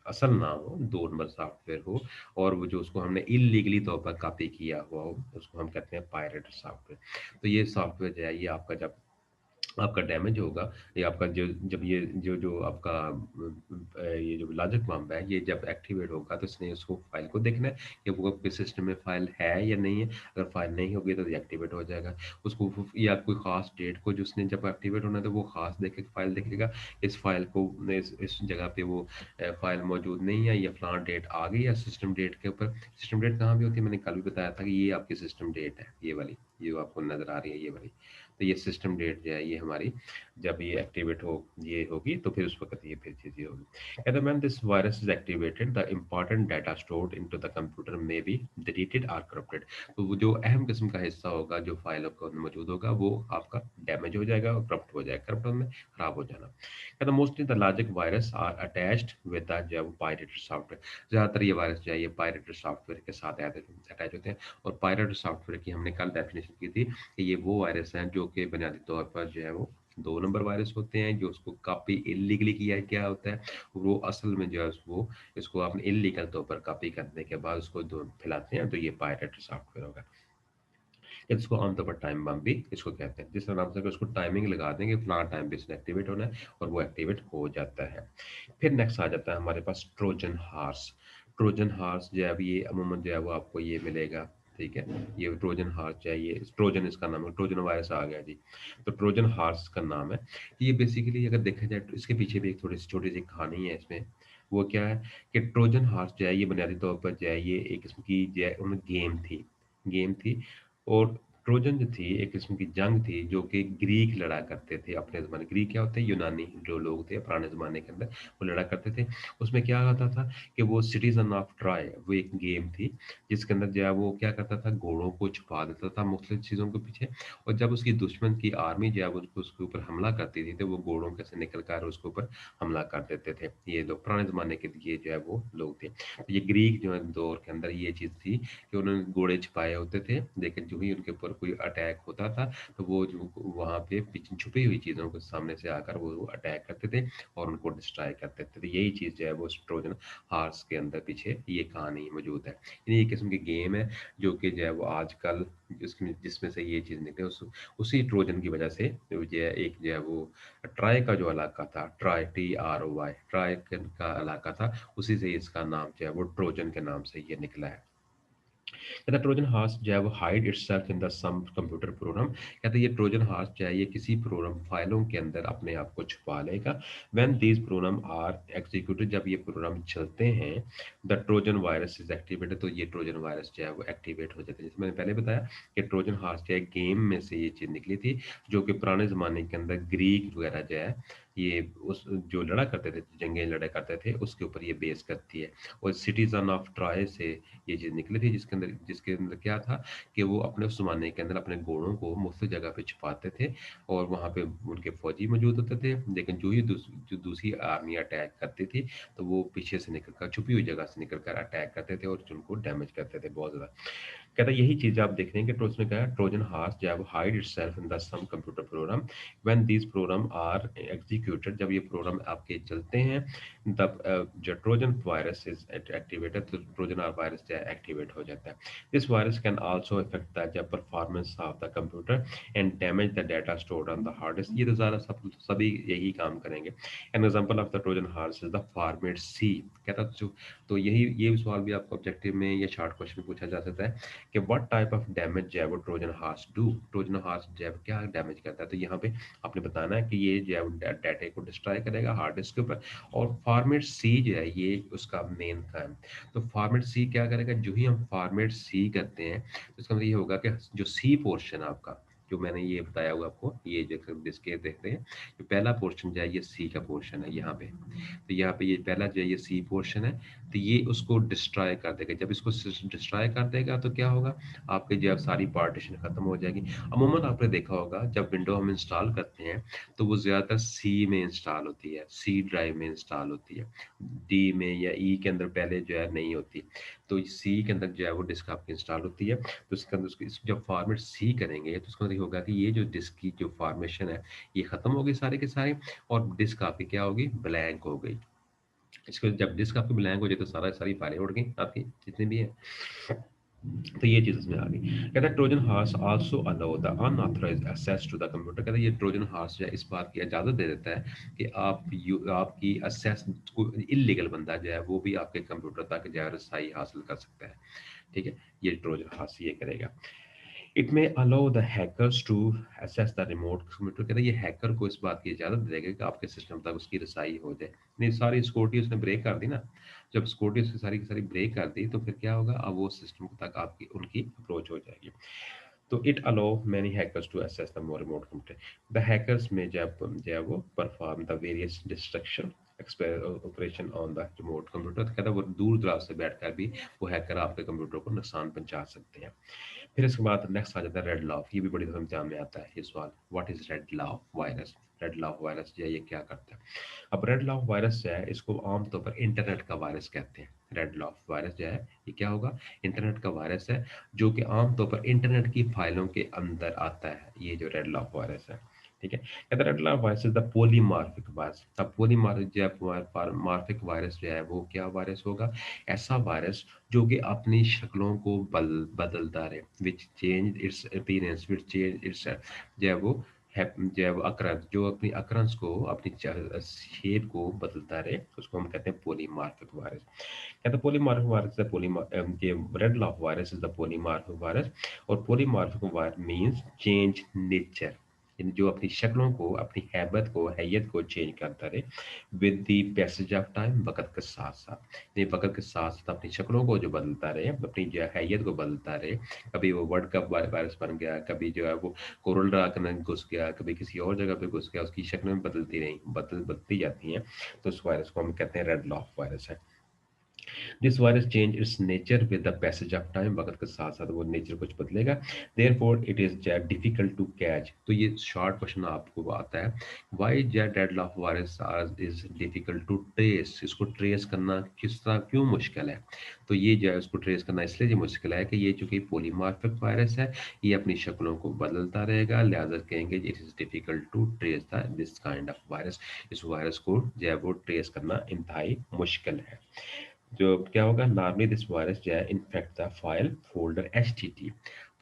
असल नाम हो, 2 नंबर सॉफ्टवेयर हो, और वो जो उसको हमने इल्लीगली तौर पर कॉपी किया हुआ हो, उसको हम कहते हैं पायरेटेड सॉफ्टवेयर। तो ये सॉफ्टवेयर जो है ये आपका जब आपका डैमेज होगा, ये आपका जो जब ये जो जो आपका ये जो लॉजिक बम्ब है, ये जब एक्टिवेट होगा तो इसने उसको फाइल को देखना है कि वो आपके सिस्टम में फाइल है या नहीं है। अगर फाइल नहीं होगी तो डीएक्टिवेट हो जाएगा। उसको या कोई खास डेट को जिसने जब एक्टिवेट होना है तो वो खास देखेगा, फाइल देखेगा, इस फाइल को इस जगह पे वो फाइल मौजूद नहीं है, या फलां डेट आ गई है सिस्टम डेट के ऊपर। सिस्टम डेट कहाँ भी होती है? मैंने कल भी बताया था कि ये आपकी सिस्टम डेट है, ये वाली, ये जो आपको नजर आ रही है ये वाली। तो ये सिस्टम डेट जो है ये हमारी, जब ये एक्टिवेट हो ये होगी तो फिर उस वक्त ये फिर चीज़ें होगी। कहते हैं when this virus is activated the important data stored into the computer में बी डिलीटेड आर करप्टेड। तो वो जो अहम किस्म का हिस्सा होगा जो फाइल आपका मौजूद होगा वो आपका डैमेज हो जाएगा और करप्ट हो जाएगा, करप्ट में खराब हो जाना। कहते हैं mostly the logic virus are attached with the जो पायरेटेड सॉफ्टवेयर। ज़्यादातर ये वायरस जो है ये पायरेटेड सॉफ्टवेयर के साथ अटैच होते हैं। और पायरेटेड सॉफ्टवेयर की हमने कल डेफिनेशन की थी कि ये वो वायरस हैं जो कि बुनियादी तौर पर जो है वो 2 नंबर वायरस होते हैं, जो उसको कॉपी इल्लीगली किया क्या होता है, वो असल में जो है वो इसको आपने इल्लीगल तौर पर कॉपी करने के बाद उसको दो फैलाते हैं, तो ये पायरेटेड सॉफ्टवेयर होगा। इसको आमतौर पर टाइम बम भी इसको कहते हैं, जिस नाम से उसको टाइमिंग लगा देंगे फलाना टाइम पे इसने एक्टिवेट होना है और वो एक्टिवेट हो जाता है। फिर नेक्स्ट आ जाता है हमारे पास ट्रोजन हार्स। ट्रोजन हार्स जो है अभी ये अमूमन जो है वो आपको ये मिलेगा, ठीक है। ये ट्रोजन हार्स जो है ये ट्रोजन इसका नाम है, ट्रोजन वायरस आ गया जी। तो ट्रोजन हार्स का नाम है। ये बेसिकली अगर देखा जाए तो इसके पीछे भी एक थोड़ी सी छोटी सी कहानी है इसमें। वो क्या है कि ट्रोजन हार्स जो है ये बुनियादी तौर पर जो है ये एक किस्म की जो है उनमें गेम थी। और ट्रोजन जो थी एक किस्म की जंग थी जो कि ग्रीक लड़ा करते थे अपने ज़माने। ग्रीक क्या होते हैं, यूनानी जो लोग थे पुराने ज़माने के अंदर, वो लड़ा करते थे। उसमें क्या होता था कि वो सिटीजन ऑफ ट्रॉय वो एक गेम थी जिसके अंदर जो है वो क्या करता था, घोड़ों को छुपा देता था मुख्तलिफ चीज़ों के पीछे। और जब उसकी दुश्मन की आर्मी जो है वो उसके ऊपर हमला करती थी तो वो घोड़ों के से निकल कर उसके ऊपर हमला कर देते थे। ये लोग पुराने ज़माने के ये जो है वो लोग थे। तो ये ग्रीक जो है दौर के अंदर ये चीज़ थी कि उन्होंने घोड़े छिपाए होते थे, लेकिन जो ही उनके ऊपर कोई अटैक होता था तो वो जो वहाँ पे पीछे छुपी हुई चीज़ों को सामने से आकर वो अटैक करते थे और उनको डिस्ट्रॉय करते थे। तो यही चीज़ जो है वो ट्रोजन हॉर्स के अंदर पीछे ये कहानी मौजूद है। यानी ये किस्म की गेम है जो कि जो है वो आजकल जिसमें जिसमें से ये चीज़ निकले उसी ट्रोजन की वजह से जो है एक जो है वो ट्राई का जो इलाका था, ट्राई TROY ट्राई का इलाका था, उसी से इसका नाम जो है वो ट्रोजन के नाम से ये निकला है। कहता है ट्रोजन हॉर्स जो है वो hide itself in the some computer program. कहते हैं ये ट्रोजन हॉर्स जो है ये किसी प्रोग्राम फाइलों के अंदर अपने आप को छुपा लेगा। When these program are executed, जब ये प्रोग्राम चलते हैं, the Trojan virus is activated, तो ये ट्रोजन वायरस जो है वो एक्टिवेट हो जाता है। जैसे मैंने पहले बताया कि ट्रोजन हॉर्स जो है गेम में से ये चीज़ निकली थी जो कि पुराने ज़माने के अंदर ग्रीक वगैरह जो है ये उस जो लड़ा करते थे, जंगें लड़ा करते थे उसके ऊपर ये बेस करती है। और सिटीजन ऑफ ट्रॉय से ये चीज़ निकली थी जिसके अंदर क्या था कि वो अपने उस ज़माने के अंदर अपने घोड़ों को मुख्तलिफ जगह पे छुपाते थे और वहाँ पे उनके फौजी मौजूद होते थे। लेकिन जो दूसरी आर्मी अटैक करती थी तो वो पीछे से निकल कर छुपी हुई जगह से निकल कर अटैक करते थे और उनको डैमेज करते थे बहुत ज़्यादा। कहता है यही चीज़ आप देख रहे हैं कि उसमें क्या है, ट्रोजन हॉर्स जो है वो hide itself in the some computer program when these program are executed, जब ये प्रोग्राम आपके चलते हैं तब जो ट्रोजन वायरस इज एक्टिवेटेड, तो ट्रोजन आर वायरस जो है एक्टिवेट हो जाता है। This virus can also affect the performance of the computer and damage the data stored on the hard disk. ये तो ज़्यादा सभी यही काम करेंगे। An example of the Trojan horse is the format सी। कहता जो तो यही ये सवाल भी आपको ऑब्जेक्टिव में या शॉर्ट क्वेश्चन में पूछा जा सकता है कि व्हाट टाइप ऑफ डैमेज जो है वो Trojan horse do, Trojan horse जो है क्या डैमेज करता है। तो यहाँ पे आपने बताना है कि ये जो है वो डाटा को डिस्ट्रॉय करेगा हार्ड डिस्क के ऊपर। और फॉर्मेट सी जो है ये उसका मेन काम। तो फॉर्मेट सी क्या करेगा, जो ही हम फॉर्मेट सी करते हैं तो इसका मतलब ये होगा कि जो सी पोर्शन है आपका, जो मैंने ये बताया हुआ आपको, ये जो डिस्क देखते हैं, जो पहला पोर्शन जो है ये सी का पोर्शन है यहाँ पे। तो यहाँ पे ये पहला जो है ये सी पोर्शन है, तो ये उसको डिस्ट्रॉय कर देगा। जब इसको डिस्ट्रॉय कर देगा तो क्या होगा, आपके जो है सारी पार्टीशन खत्म हो जाएगी। अमूमन आपने देखा होगा जब विंडो हम इंस्टॉल करते हैं तो वो ज़्यादातर सी में इंस्टॉल होती है, सी ड्राइव में इंस्टॉल होती है, डी में या ई के अंदर पहले जो है नहीं होती। तो सी के अंदर जो है वो डिस्क आपकी इंस्टॉल होती है। तो इसके अंदर जब फॉर्मेट सी करेंगे तो उसका मतलब ये होगा कि ये जो डिस्क की जो फॉर्मेशन है ये खत्म हो गई सारे के सारे, और डिस्क आपकी क्या होगी, ब्लैंक हो गई। इसको जब डिस्क आपकी ब्लैंक हो जाए तो सारी फाइलें उड़ गई आपकी जितनी भी है। तो ये चीज़ इसमें आ गई। कहता है Trojan horse also allow the unauthorised access to the computer. कहता है ये ट्रोजन हॉर्स जो है इस बात की इजाज़त दे देता है कि आपकी एक्सेस कोई इल्लीगल बंदा जो है वो भी आपके कंप्यूटर तक जो है रसाई हासिल कर सकता है। ठीक है, ये ट्रोजन हॉर्स ये करेगा। It may allow the hackers to access the remote computer. कहते हैं ये हैकर को इस बात की इजाज़त देगा कि आपके सिस्टम तक उसकी रसाई हो जाए। नहीं, सारी सिक्योरिटी उसने ब्रेक कर दी ना, जब सिक्योरिटी उसकी सारी की सारी ब्रेक कर दी तो फिर क्या होगा, अब वो सिस्टम तक आपकी उनकी अप्रोच हो जाएगी। तो it allow many hackers to access the more remote computer. The hackers में जब वो perform the various destruction operation on the remote computer, तो कहता है वो दूर दराज से बैठकर भी वो हैकर आपके कंप्यूटर को नुकसान पहुंचा सकते हैं। फिर इसके बाद नेक्स्ट आ जाता है रेड लॉफ। ये भी बड़ी एग्जाम में आता है ये सवाल, what is red loaf virus. Red loaf virus जो है ये क्या करता है। अब रेड लॉफ वायरस जो है इसको आमतौर पर इंटरनेट का वायरस कहते हैं। रेड लॉफ वायरस जो है ये क्या होगा, इंटरनेट का वायरस है, जो कि आमतौर पर इंटरनेट की फाइलों के अंदर आता है, ये जो रेड लॉफ वायरस है। ठीक है, कहते हैं Redlof virus is the polymorphic virus. अब पोलीमार्फिक जो है मार्फिक वायरस जो है वो क्या वायरस होगा, ऐसा वायरस जो कि अपनी शक्लों को बदलता रहे, which change it's appearance, which change it's जो है वो जो है वो अक्रंस, जो अपनी अक्रंस को अपनी शेप को बदलता रहे, उसको हम कहते हैं पोलीमार्फिक वायरस। कहते हैं पोलीमार्फिक वायरस है ये Redlof virus is the polymorphic virus. और polymorphic virus means change nature, जो अपनी शक्लों को, अपनी हैबत को, हैयत को चेंज करता रहे with the passage of time, वक्त के साथ साथ। ये वक्त के साथ साथ अपनी शक्लों को जो बदलता रहे, अपनी जो है हैयत को बदलता रहे। कभी वो वर्ल्ड कप वायरस बन गया, कभी जो है वो कोरोना के अंदर घुस गया, कभी किसी और जगह पे घुस गया, उसकी शक्लें बदलती रही, बदलती जाती हैं। तो उस वायरस को हम कहते हैं रेड लॉफ वायरस है। This virus change its nature with the passage of time, वक्त के साथ साथ वो नेचर कुछ बदलेगा। Therefore it is difficult to catch. तो ये शॉर्ट क्वेश्चन आपको आता है, why the Redlof virus is difficult to trace. इसको ट्रेस करना किस तरह क्यों मुश्किल है। तो ये जो है उसको ट्रेस करना इसलिए जो मुश्किल है कि ये चूंकि पोलीमार्फिक वायरस है, ये अपनी शक्लों को बदलता रहेगा, लिहाजा कहेंगे it is difficult to trace the this kind of virus. इस वायरस को जो है वो ट्रेस करना इंतहाई मुश्किल है। जो क्या होगा, नॉर्मली दिस वायरस जो है infect the file folder HTT.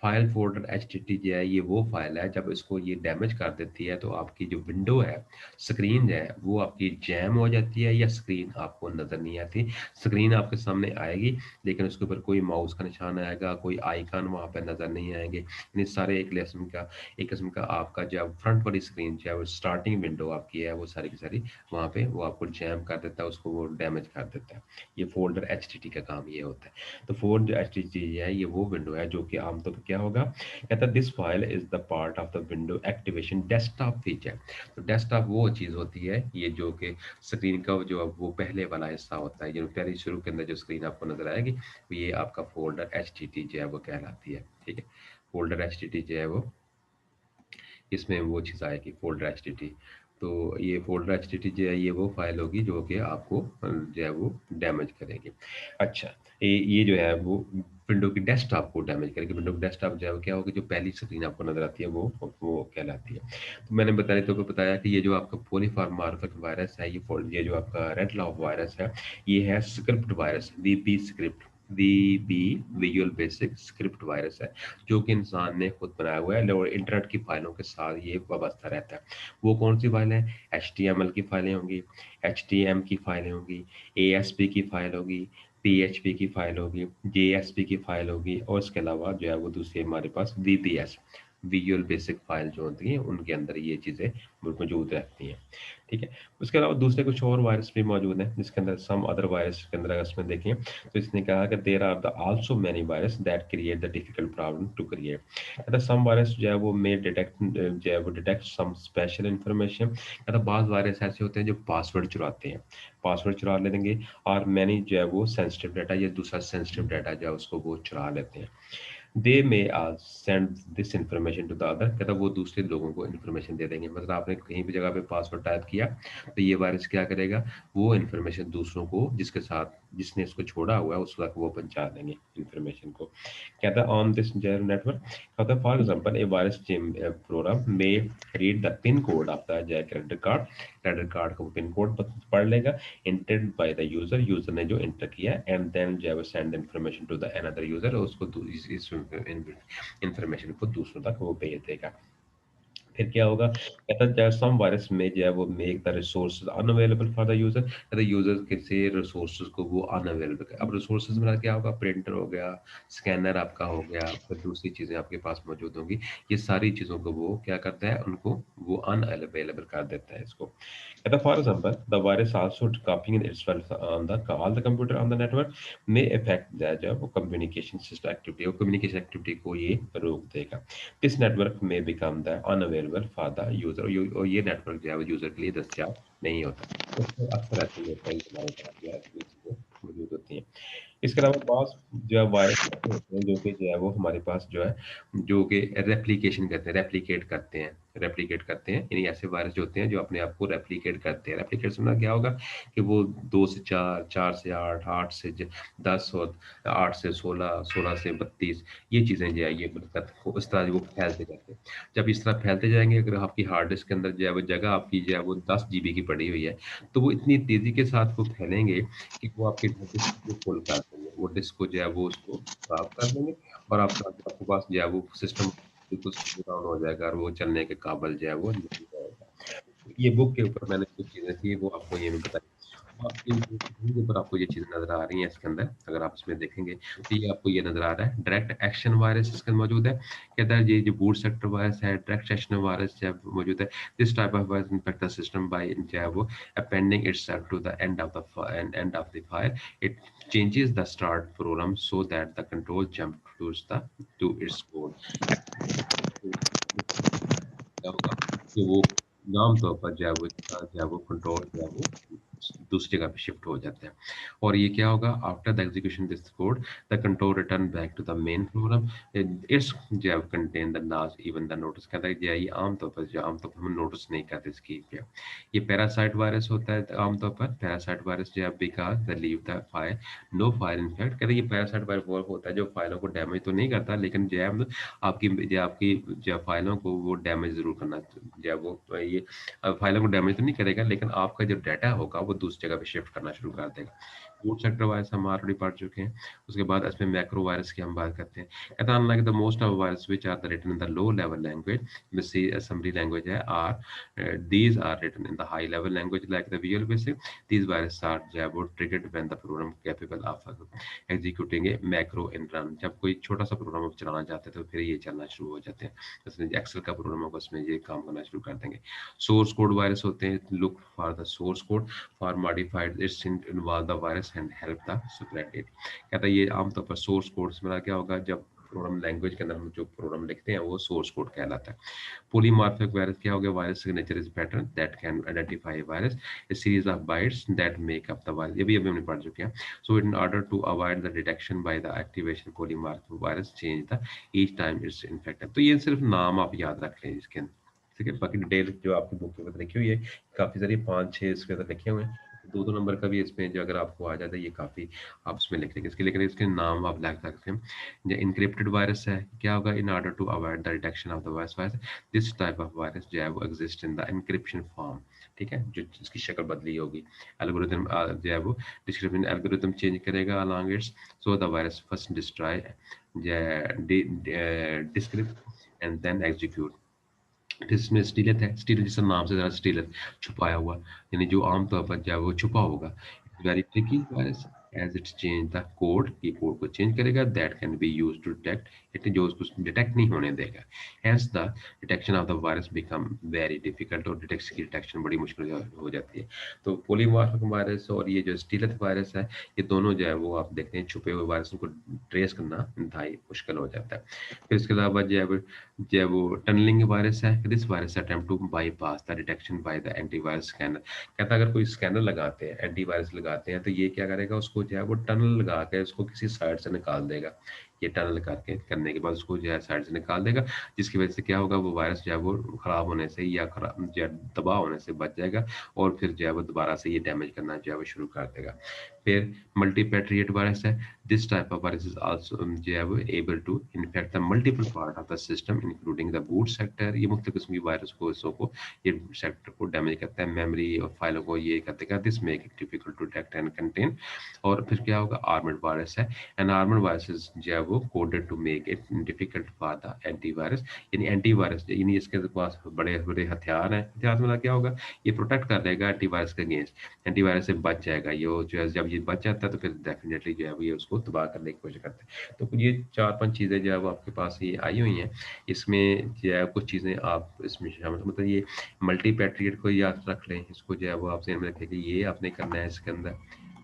File folder HTT जो है ये वो फाइल है, जब इसको ये डैमेज कर देती है तो आपकी जो विंडो है, स्क्रीन है, वो आपकी जैम हो जाती है, या स्क्रीन आपको नज़र नहीं आती। स्क्रीन आपके सामने आएगी लेकिन उसके ऊपर कोई माउस का निशान आएगा, कोई आइकन वहाँ पे नज़र नहीं आएंगे। यानी सारे एक किस्म का आपका जो फ्रंट वाली स्क्रीन जो है वो स्टार्टिंग विंडो आपकी है, वो सारी की सारी वहाँ पे वो आपको जैम कर देता है, उसको वो डैमेज कर देता है। ये फोल्डर एचटीटी का काम ये होता है। तो फोल्डर एचटीटी है ये वो विंडो है जो कि आमतौर पर क्या होगा, कहता है this file is the part of the window activation desktop feature. तो डेस्कटॉप वो चीज़ होती है ये जो कि स्क्रीन का जो वो पहले वाला हिस्सा होता है, जो पहले शुरू के अंदर जो स्क्रीन आपको नजर आएगी, ये आपका फोल्डर एचटीटी जो है वो कहलाती है। ठीक है, फोल्डर एचटीटी जो है वो, इसमें वो चीज़ आएगी फोल्डर एचटीटी। तो ये फोल्डर एचटीटी जो है ये वो फाइल होगी जो कि आपको जो है वो डैमेज करेगी। अच्छा, ये जो है वो विंडो की डेस्कटॉप को डैमेज करेगी। विंडो की डेस्कटॉप जो है वो क्या होगी, जो पहली स्क्रीन आपको नजर आती है वो कहलाती है। तो मैंने बताया तो बताया कि ये जो आपका पोलीफार्मार्फिक वायरस है, ये जो आपका रेड लॉफ वायरस है, ये है स्क्रिप्ट वायरस, वीबी स्क्रिप्ट, वीबी विजुअल बेसिक स्क्रिप्ट वायरस है, जो कि इंसान ने खुद बनाया हुआ है और इंटरनेट की फाइलों के साथ ये वाबस्ता रहता है। वो कौन सी फाइल है, HTML की फाइलें होंगी, HTM की फाइलें होंगी, ASP की फाइल होगी, PHP की फाइल होगी, JSP की फाइल होगी, और इसके अलावा जो है वो दूसरी हमारे पास VBS विजुअल बेसिक फाइल जो होती हैं उनके अंदर ये चीज़ें मौजूद रहती हैं। ठीक है, उसके अलावा दूसरे कुछ और वायरस भी मौजूद हैं जिसके अंदर सम अदर वायरस के अंदर अगर इसमें देखें तो इसने कहा कि there are the also many virus that create the difficult problem to create. कहता सम वायरस जो है वो मे डिटेक्ट जो है वो डिटेक्ट सम स्पेशल इंफॉर्मेशन। कहता बाज़ वायरस ऐसे होते हैं जो पासवर्ड चुराते हैं, पासवर्ड चुरा लेंगे, और मैनी जो है वो सेंसिटिव डाटा या दूसरा सेंसिटिव डाटा जो है उसको वो चुरा लेते हैं। They may send this information to the other. कहता वो दूसरे लोगों को इन्फॉर्मेशन दे देंगे, मतलब आपने कहीं भी जगह पे पासवर्ड टाइप किया तो ये वायरस क्या करेगा, वो इन्फॉर्मेशन दूसरों को जिसके साथ जिसने इसको छोड़ा हुआ है उस तक वो पहुंचा देंगे इन्फॉर्मेशन को। कहता है ऑन दिस नेटवर्क, कहता है for example a virus program में read the pin code of the credit card, credit card का पिन कोड पढ़ लेगा, entered by the user, user ने जो एंटर किया, एंड देन जो है वो send information to the another user, उसको इस इंफॉर्मेशन को दूसरों तक वो भेज देगा। फिर क्या होगा, कहता है सम वायरस में जो है वो make the resources unavailable for the user, कहता है यूजर किसी रिसोर्सेज को वो अनअवेलेबल कर, अब रिसोर्सेज में क्या होगा, प्रिंटर हो गया, स्कैनर आपका हो गया, फिर दूसरी चीजें आपके पास मौजूद होंगी, ये सारी चीजों को वो क्या करता है, उनको वो अनअवेलेबल कर देता है इसको। कहता for example the virus also कॉपिंग itself on the all the computer on the network में इफेक्ट जो है वो कम्युनिकेशन सिस्टम एक्टिविटी, और कम्युनिकेशन एक्टिविटी को ये रोक देगा। दिस नेटवर्क में become the unavailable for the user, और ये नेटवर्क जो है वो यूजर के लिए दस्तियाब नहीं होता। तो अक्सर ऐसे ही होता है कि हमारे पास जो है ये चीजें मौजूद होती हैं। इसके अलावा पास जो है वायरस ऐसे होते हैं जो कि जो है वो हमारे पास जो है, जो कि रेप्लिकेशन करते हैं, रेप्लिकेट करते हैं, यानी ऐसे वायरस जो होते हैं जो अपने आप को रेप्लिकेट करते हैं। रेप्लिकेट से क्या होगा कि वो 2 से 4, 4 से 8, 8 से 10 और 8 से 16, 16 से 32, ये चीज़ें जो है ये मतलब वो इस तरह वो फैलते जाते हैं। जब इस तरह फैलते जाएँगे, अगर आपकी हार्ड डिस्क के अंदर जो है वो जगह आपकी जो है वो 10 जीबी की पड़ी हुई है, तो वो इतनी तेज़ी के साथ वो फैलेंगे कि वो आपके डिस्क को फुल कर देंगे। वो डिस्क को जो है वो उसको खराब कर देंगे, और आपका आपके पास जो है वो सिस्टम बिल्कुल स्लो डाउन हो जाएगा, और वो चलने के काबिल जो है वो नहीं रहेगा। ये बुक के ऊपर मैंने कुछ चीज़ें थी वो आपको ये भी बताई। आपकी स्क्रीन के ऊपर आपको ये चीज़ें नज़र आ रही हैं इसके अंदर, अगर आप इसमें देखेंगे तो ये आपको ये नज़र आ रहा है, डायरेक्ट एक्शन वायरस इसके अंदर मौजूद है। कहता है ये जो बूट सेक्टर वायरस है, डायरेक्ट एक्शन वायरस जो है मौजूद है। This type of virus infect the system by जो है वो appending itself to the end of the file. It changes the start program so that the control jump to its code. क्या होगा कि वो आम तौर पर जो है वो कंट्रोल जो है वो दूसरी जगह पे शिफ्ट हो जाते हैं। और ये क्या होगा, after the execution this code the control return back to the main program, its जो है contain the knows even the notice, कहता है जो है ये आमतौर पर हम नोटिस नहीं करते इसकी क्या। ये पैरासाइट वायरस होता है आमतौर पर, पैरासाइट वायरस जो है because the leave the fire no fire infect, कहते हैं ये पैरासाइट वायरस वो होता है जो फाइलों को डैमेज तो नहीं करता, लेकिन जो है आपकी जो फाइलों को वो डैमेज ज़रूर करना, जो है वो ये फाइलों को डैमेज तो नहीं करेगा, लेकिन आपका जो डाटा होगा वो दूसरी जगह पे शिफ्ट करना शुरू कर देगा। रूट सेक्टर वायरस हम ऑलरेडी पढ़ चुके हैं। उसके बाद इसमें मैक्रो वायरस की हम बात करते हैं। कहता है unlike the most of virus which are written in the low level language, में सी असेंबली लैंग्वेज है, these are written in the high level language like the visual basic, these virus are जो है वो triggered when the program capable of executing a macro in run, जब कोई छोटा सा programme आप चलाना चाहते हैं तो फिर ये चलना शुरू हो जाते हैं। जैसे एक्सेल का प्रोग्राम होगा उसमें ये काम करना शुरू कर देंगे। सोर्स कोड वायरस होते हैं, look for the source code for modified it's involve the virus and help the spread it, कहता है ये आमतौर पर सोर्स कोड में क्या होगा, जब प्रोग्राम लैंग्वेज के अंदर हम जो प्रोग्राम लिखते हैं वो सोर्स कोड कहलाता है। Polymorphic virus क्या हो गया, virus signature is pattern that can identify a virus, a series of bytes that make up the virus, ये भी अभी हमने पढ़ चुके हैं। So in order to avoid the detection by the activation, polymorphic virus change the each time it's infected, तो ये सिर्फ नाम आप याद रख लें इसके, ठीक है, बाकी डिटेल जो आपकी बुक के अंदर लिखी हुई है काफ़ी सारी, 5-6 इसके अंदर लिखे हुए हैं। 2-2 नंबर का भी इसमें जो अगर आपको आ जाता है ये काफ़ी आप इसमें लिख लेंगे इसके, लेकिन इसके नाम आप लिख सकते हैं। जो इनक्रिप्टेड वायरस है क्या होगा, in order to avoid the detection of the virus, this type of virus जो है वो exist in the encryption form, ठीक है, जो जिसकी शक्ल बदली होगी। एल्गोरिथम जो है वो डिस्क्रिप्शन एल्गोरिथम चेंज करेगा along its, so the virus first destroy descript and then execute. इसमें स्टीलथ है, स्टीलथ जिसका नाम से ज़रा स्टीलथ, छुपाया हुआ, यानी जो आम तौर पर जो है वो छुपा होगा। It's very tricky virus as it change the code, ये कोड को चेंज करेगा, that can be use to detect it, जो उसको डिटेक्ट नहीं होने देगा। Hence the detection of the virus become very difficult, और डिटेक्शन की डिटेक्शन बड़ी मुश्किल हो जाती है। तो पॉलीमॉर्फिक वायरस और ये जो स्टीलथ वायरस है, ये दोनों जो है वो आप देखते हैं छुपे हुए वायरस को ट्रेस करना इंतहाई मुश्किल हो जाता है। फिर इसके अलावा जो वो टनलिंग वायरस है, this virus attempt to bypass the detection by the antivirus scanner, कहता है अगर कोई स्कैनर लगाते हैं, एंटीवायरस लगाते हैं, तो ये क्या करेगा, उसको जो है वो टनल लगा के उसको किसी साइड से निकाल देगा। ये टनल करके करने के बाद उसको जो है साइड से निकाल देगा, जिसकी वजह से क्या होगा, वो वायरस जो है वो खराब होने से या खराब जो है तबाह होने से बच जाएगा, और फिर जो है वो दोबारा से ये डैमेज करना जो है वो शुरू कर देगा। फिर मल्टीपैट्रिएट वायरस है, this type of virus is also जो है वो able to infect the multiple part of the system including the boot sector. ये मुख्तलिफ किस्म की वायरस को ये सेक्टर को डैमेज करता है, मेमोरी और फाइलों को ये करते this make it difficult to detect and contain. और फिर क्या होगा, आर्मर्ड वायरस है, एंड आर्मर्ड वायरस जो है वो coded to make it difficult for the antivirus. यानी एंटीवायरस यानी इसके पास बड़े बड़े हथियार हैं, हथियार मतलब क्या होगा, ये प्रोटेक्ट कर देगा एंटीवायरस के अगेंस्ट, एंटीवायरस से बच जाएगा ये, जो है जब ये बच जाता है तो फिर डेफिनेटली जो है वो ये उसको तबाह करने की कोशिश करते हैं। तो ये 4-5 चीज़ें जो है वो आपके पास ये आई हुई हैं, इसमें जो है कुछ चीज़ें आप इसमें शामिल मतलब ये मल्टी पैट्रियट को याद रख लें, इसको जो है वो आप ज़हन में रखें कि ये आपने करना है इसके अंदर,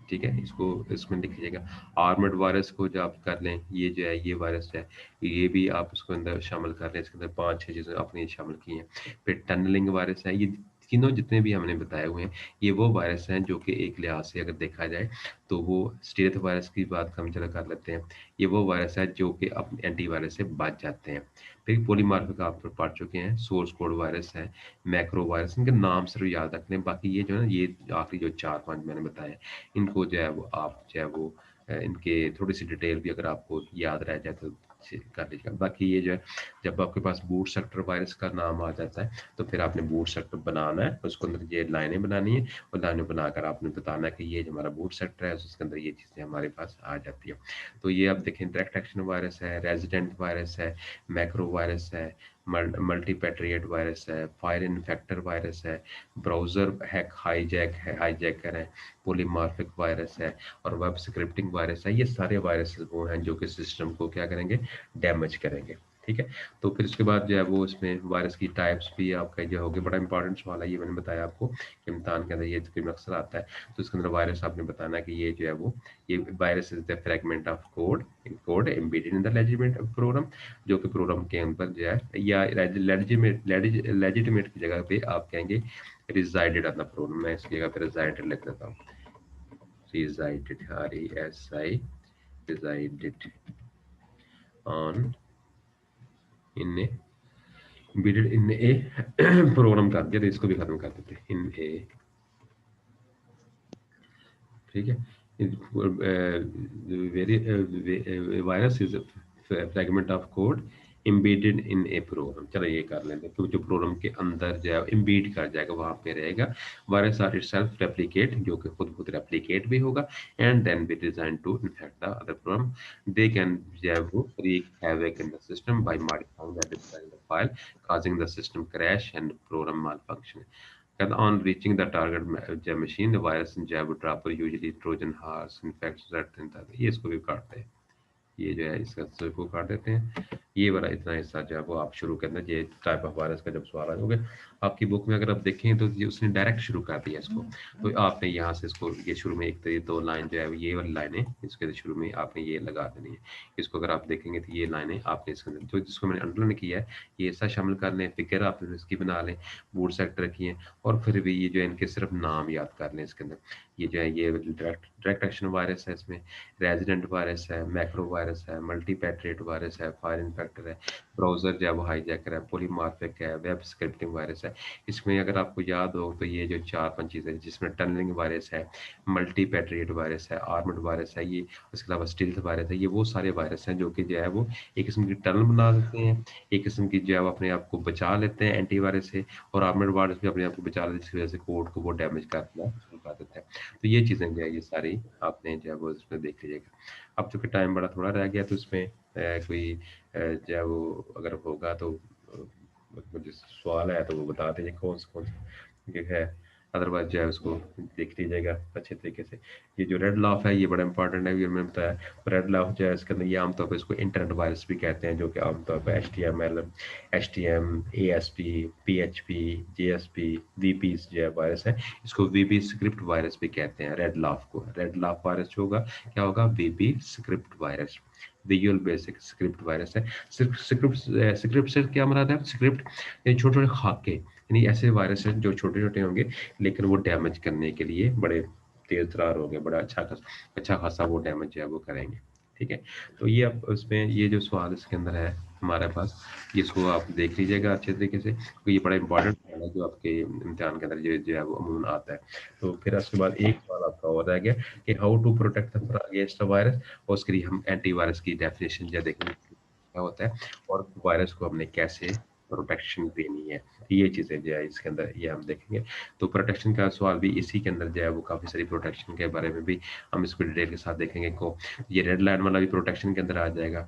ठीक है, इसको इसमें लिख लीजिएगा। आर्मर्ड वायरस को जब आप कर लें, ये जो है ये वायरस है, ये भी आप उसको अंदर शामिल कर लें, इसके अंदर 5-6 चीज़ें आपने शामिल की हैं। फिर टनलिंग वायरस है, ये तीनों जितने भी हमने बताए हुए हैं, ये वो वायरस हैं जो कि एक लिहाज से अगर देखा जाए तो वो स्टीरेथ वायरस की बात हम चला कर लेते हैं, ये वो वायरस है जो कि अपने एंटीवायरस से बच जाते हैं। फिर पॉलीमार्फिक आप पढ़ चुके हैं, सोर्स कोड वायरस है, मैक्रो वायरस, इनके नाम सिर्फ याद रख लें, बाकी ये जो है ना ये आखिरी जो 4-5 मैंने बताए इनको जो है वो आप जो है वो इनके थोड़ी सी डिटेल भी अगर आपको याद रह जाए तो कर लीजिएगा। बाकी ये जो है जब आपके पास बूट सेक्टर वायरस का नाम आ जाता है तो फिर आपने बूट सेक्टर बनाना है, उसके अंदर ये लाइनें बनानी है और लाइनें बनाकर आपने बताना है कि ये जो हमारा बूट सेक्टर है उसके अंदर ये चीज़ें हमारे पास आ जाती है। तो ये आप देखें, डायरेक्ट एक्शन वायरस है, रेजिडेंट वायरस है, मैक्रो वायरस है, मल्टीपैट्रिएट वायरस है, फायर इन्फेक्टर वायरस है, ब्राउज़र हैक हाईजैकर है, पॉलीमॉर्फिक वायरस है और वेब स्क्रिप्टिंग वायरस है। ये सारे वायरस वो हैं जो कि सिस्टम को क्या करेंगे, डैमेज करेंगे, ठीक है। तो फिर उसके बाद जो है वो इसमें वायरस की टाइप्स भी आपका जो होगी, बड़ा इंपॉर्टेंट सवाल है ये, मैंने बताया आपको कि इम्तिहान के अंदर ये तकरीबन अक्सर आता है। तो इसके अंदर वायरस आपने बताना कि ये जो है वो ये virus is the fragment of code embedded in the legitimate program, जो कि प्रोग्राम के अंदर जो है या लेजिटिमेट की जगह पे आप कहेंगे रिजाइडेड ऑन द प्रोग्राम, मैं इसकी जगह पे रिजाइडेड लिख देता हूँ, resided RESI resided on in a embedded in a program कर दिया, तो इसको भी खत्म कर देते हैं इन ए, ठीक है। Very virus is fragment of code embedded in a program, चलो ये कर लेते हैं, तो जो प्रोग्राम के अंदर जो है एम्बेड कर जाएगा वहां पे रहेगा। वायरस आर इटसेल्फ रेप्लिकेट, जो कि खुद रेप्लिकेट भी होगा, and then be design to infect the other program, they can जो है वो wreak havoc in the system by modifying the design of the file, causing the system crash and program malfunction. And on reaching the target machine, the virus and Java dropper usually Trojan horse infects that thing that ये इसको भी काटते हैं, ये जो है इसका को काट देते हैं। ये वाला इतना हिस्सा जो है वो आप शुरू करना, ये टाइप ऑफ वायरस का जब सवाल आएगा आपकी बुक में अगर आप देखें तो ये उसने डायरेक्ट शुरू कर दिया इसको, तो आपने यहाँ से इसको ये शुरू में एक तो ये 2 लाइन जो है ये वाली लाइनें इसके शुरू में आपने ये लगा देनी है। इसको अगर आप देखेंगे तो ये लाइनें आपने इसके अंदर जो जिसको मैंने अंडरलाइन किया है ये ऐसा शामिल कर लें, फिगर आपने इसकी बना लें, बूट सेक्टर की है, और फिर भी ये जो है इनके सिर्फ नाम याद कर लें इसके अंदर। ये जो है ये डायरेक्ट एक्शन वायरस है, इसमें रेजिडेंट वायरस है, मैक्रो वायरस है, मल्टीपैट्रिएट वायरस है, फायर इन्फेक्टर है, ब्राउजर जो है वो हाईजैकर है, पॉलीमॉर्फिक है, वेब स्क्रिप्टिंग वायरस है। इसमें अगर आपको याद हो तो ये जो 4-5 चीज़ें जिसमें टनलिंग वायरस है, मल्टीपैट्रिएट वायरस है, आर्मर्ड वायरस है, ये उसके अलावा स्टील्थ वायरस है, ये वो सारे वायरस हैं जो कि जो है वो एक किस्म की टनल बना देते हैं, एक किस्म की जो है वो अपने आप को बचा लेते हैं एंटीवायरस से, और आर्मर्ड वायरस भी अपने आप को बचा लेते हैं जिसकी वजह से कोड को वो डैमेज करना शुरू कर देते हैं। तो ये चीज़ें जो है ये सारी आपने जो है वो इसमें देख लीजिएगा। अब चूँकि टाइम बड़ा थोड़ा रह गया तो इसमें कोई जो है वो अगर होगा तो मुझे सवाल है तो वो बता दीजिए कौन सा ये है, अदरवाइज जो है उसको देख लीजिएगा अच्छे तरीके से। ये जो रेड लॉफ है ये बड़ा इंपॉर्टेंट है, ये मैंने बताया। रेड लॉफ जो है इसके अंदर ये आमतौर पर इसको इंटरनेट वायरस भी कहते हैं, जो कि आमतौर पर HTML, ASP, PHP, JSP, VP जो है वायरस है, इसको VB स्क्रिप्ट वायरस भी कहते हैं। रेड लॉफ को, रेड लॉफ वायरस जो होगा क्या होगा, VB script virus, visual basic script virus है। स्क्रिप्ट से क्या मराद है, स्क्रिप्ट छोटे छोटे खाके, यानी ऐसे वायरस हैं जो छोटे छोटे होंगे लेकिन वो डैमेज करने के लिए बड़े तेज तरार होंगे, बड़ा अच्छा खासा वो डैमेज जो है वो करेंगे, ठीक है। तो ये अब उसमें ये जो सवाल इसके अंदर है हमारे पास, इसको आप देख लीजिएगा अच्छे तरीके से, क्योंकि ये बड़ा इंपॉर्टेंट सवाल है जो आपके इम्तिहान के अंदर जो है वो अमूमन आता है। तो फिर उसके बाद एक सवाल आपका और रह गया कि how to protect the against the virus, और उसके लिए हम एंटीवायरस की डेफिनेशन जो देखेंगे क्या होता है, और वायरस को हमने कैसे प्रोटेक्शन देनी है, ये चीज़ें जो है इसके अंदर ये हम देखेंगे। तो प्रोटेक्शन का सवाल भी इसी के अंदर जो है वो काफ़ी सारी प्रोटेक्शन के बारे में भी हम इसको डिटेल के साथ देखेंगे। को ये रेड लाइन वाला भी प्रोटेक्शन के अंदर आ जाएगा।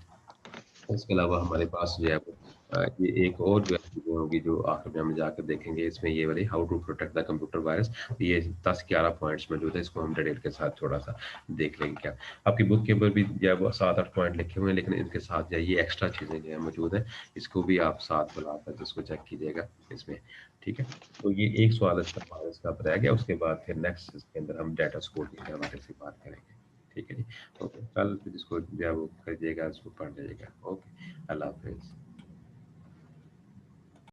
इसके अलावा हमारे पास जो है वो ये एक और जो है चीज़ें होंगी जो आखिर में हम जाकर देखेंगे, इसमें ये वाली how to protect the computer virus. ये 10-11 पॉइंट्स मौजूद है, इसको हम डिटेल के साथ थोड़ा-सा देख लेंगे क्या। आपकी बुक के ऊपर भी जो है वो 7-8 पॉइंट लिखे हुए हैं, लेकिन इनके साथ जो है ये एक्स्ट्रा चीज़ें जो है मौजूद हैं, इसको भी आप साथ मिलाकर इसको चेक कीजिएगा इसमें, ठीक है? तो ये एक सवाल इसका वायरस का रह गया, उसके बाद फिर नेक्स्ट इसके अंदर हम डाटा सिक्योरिटी के हवाले से बात करेंगे। ठीक है जी? ओके, कल फिर इसको जो है वो करिएगा, इसको पढ़ लीजिएगा। ओके, अल्लाह हाफ़िज़।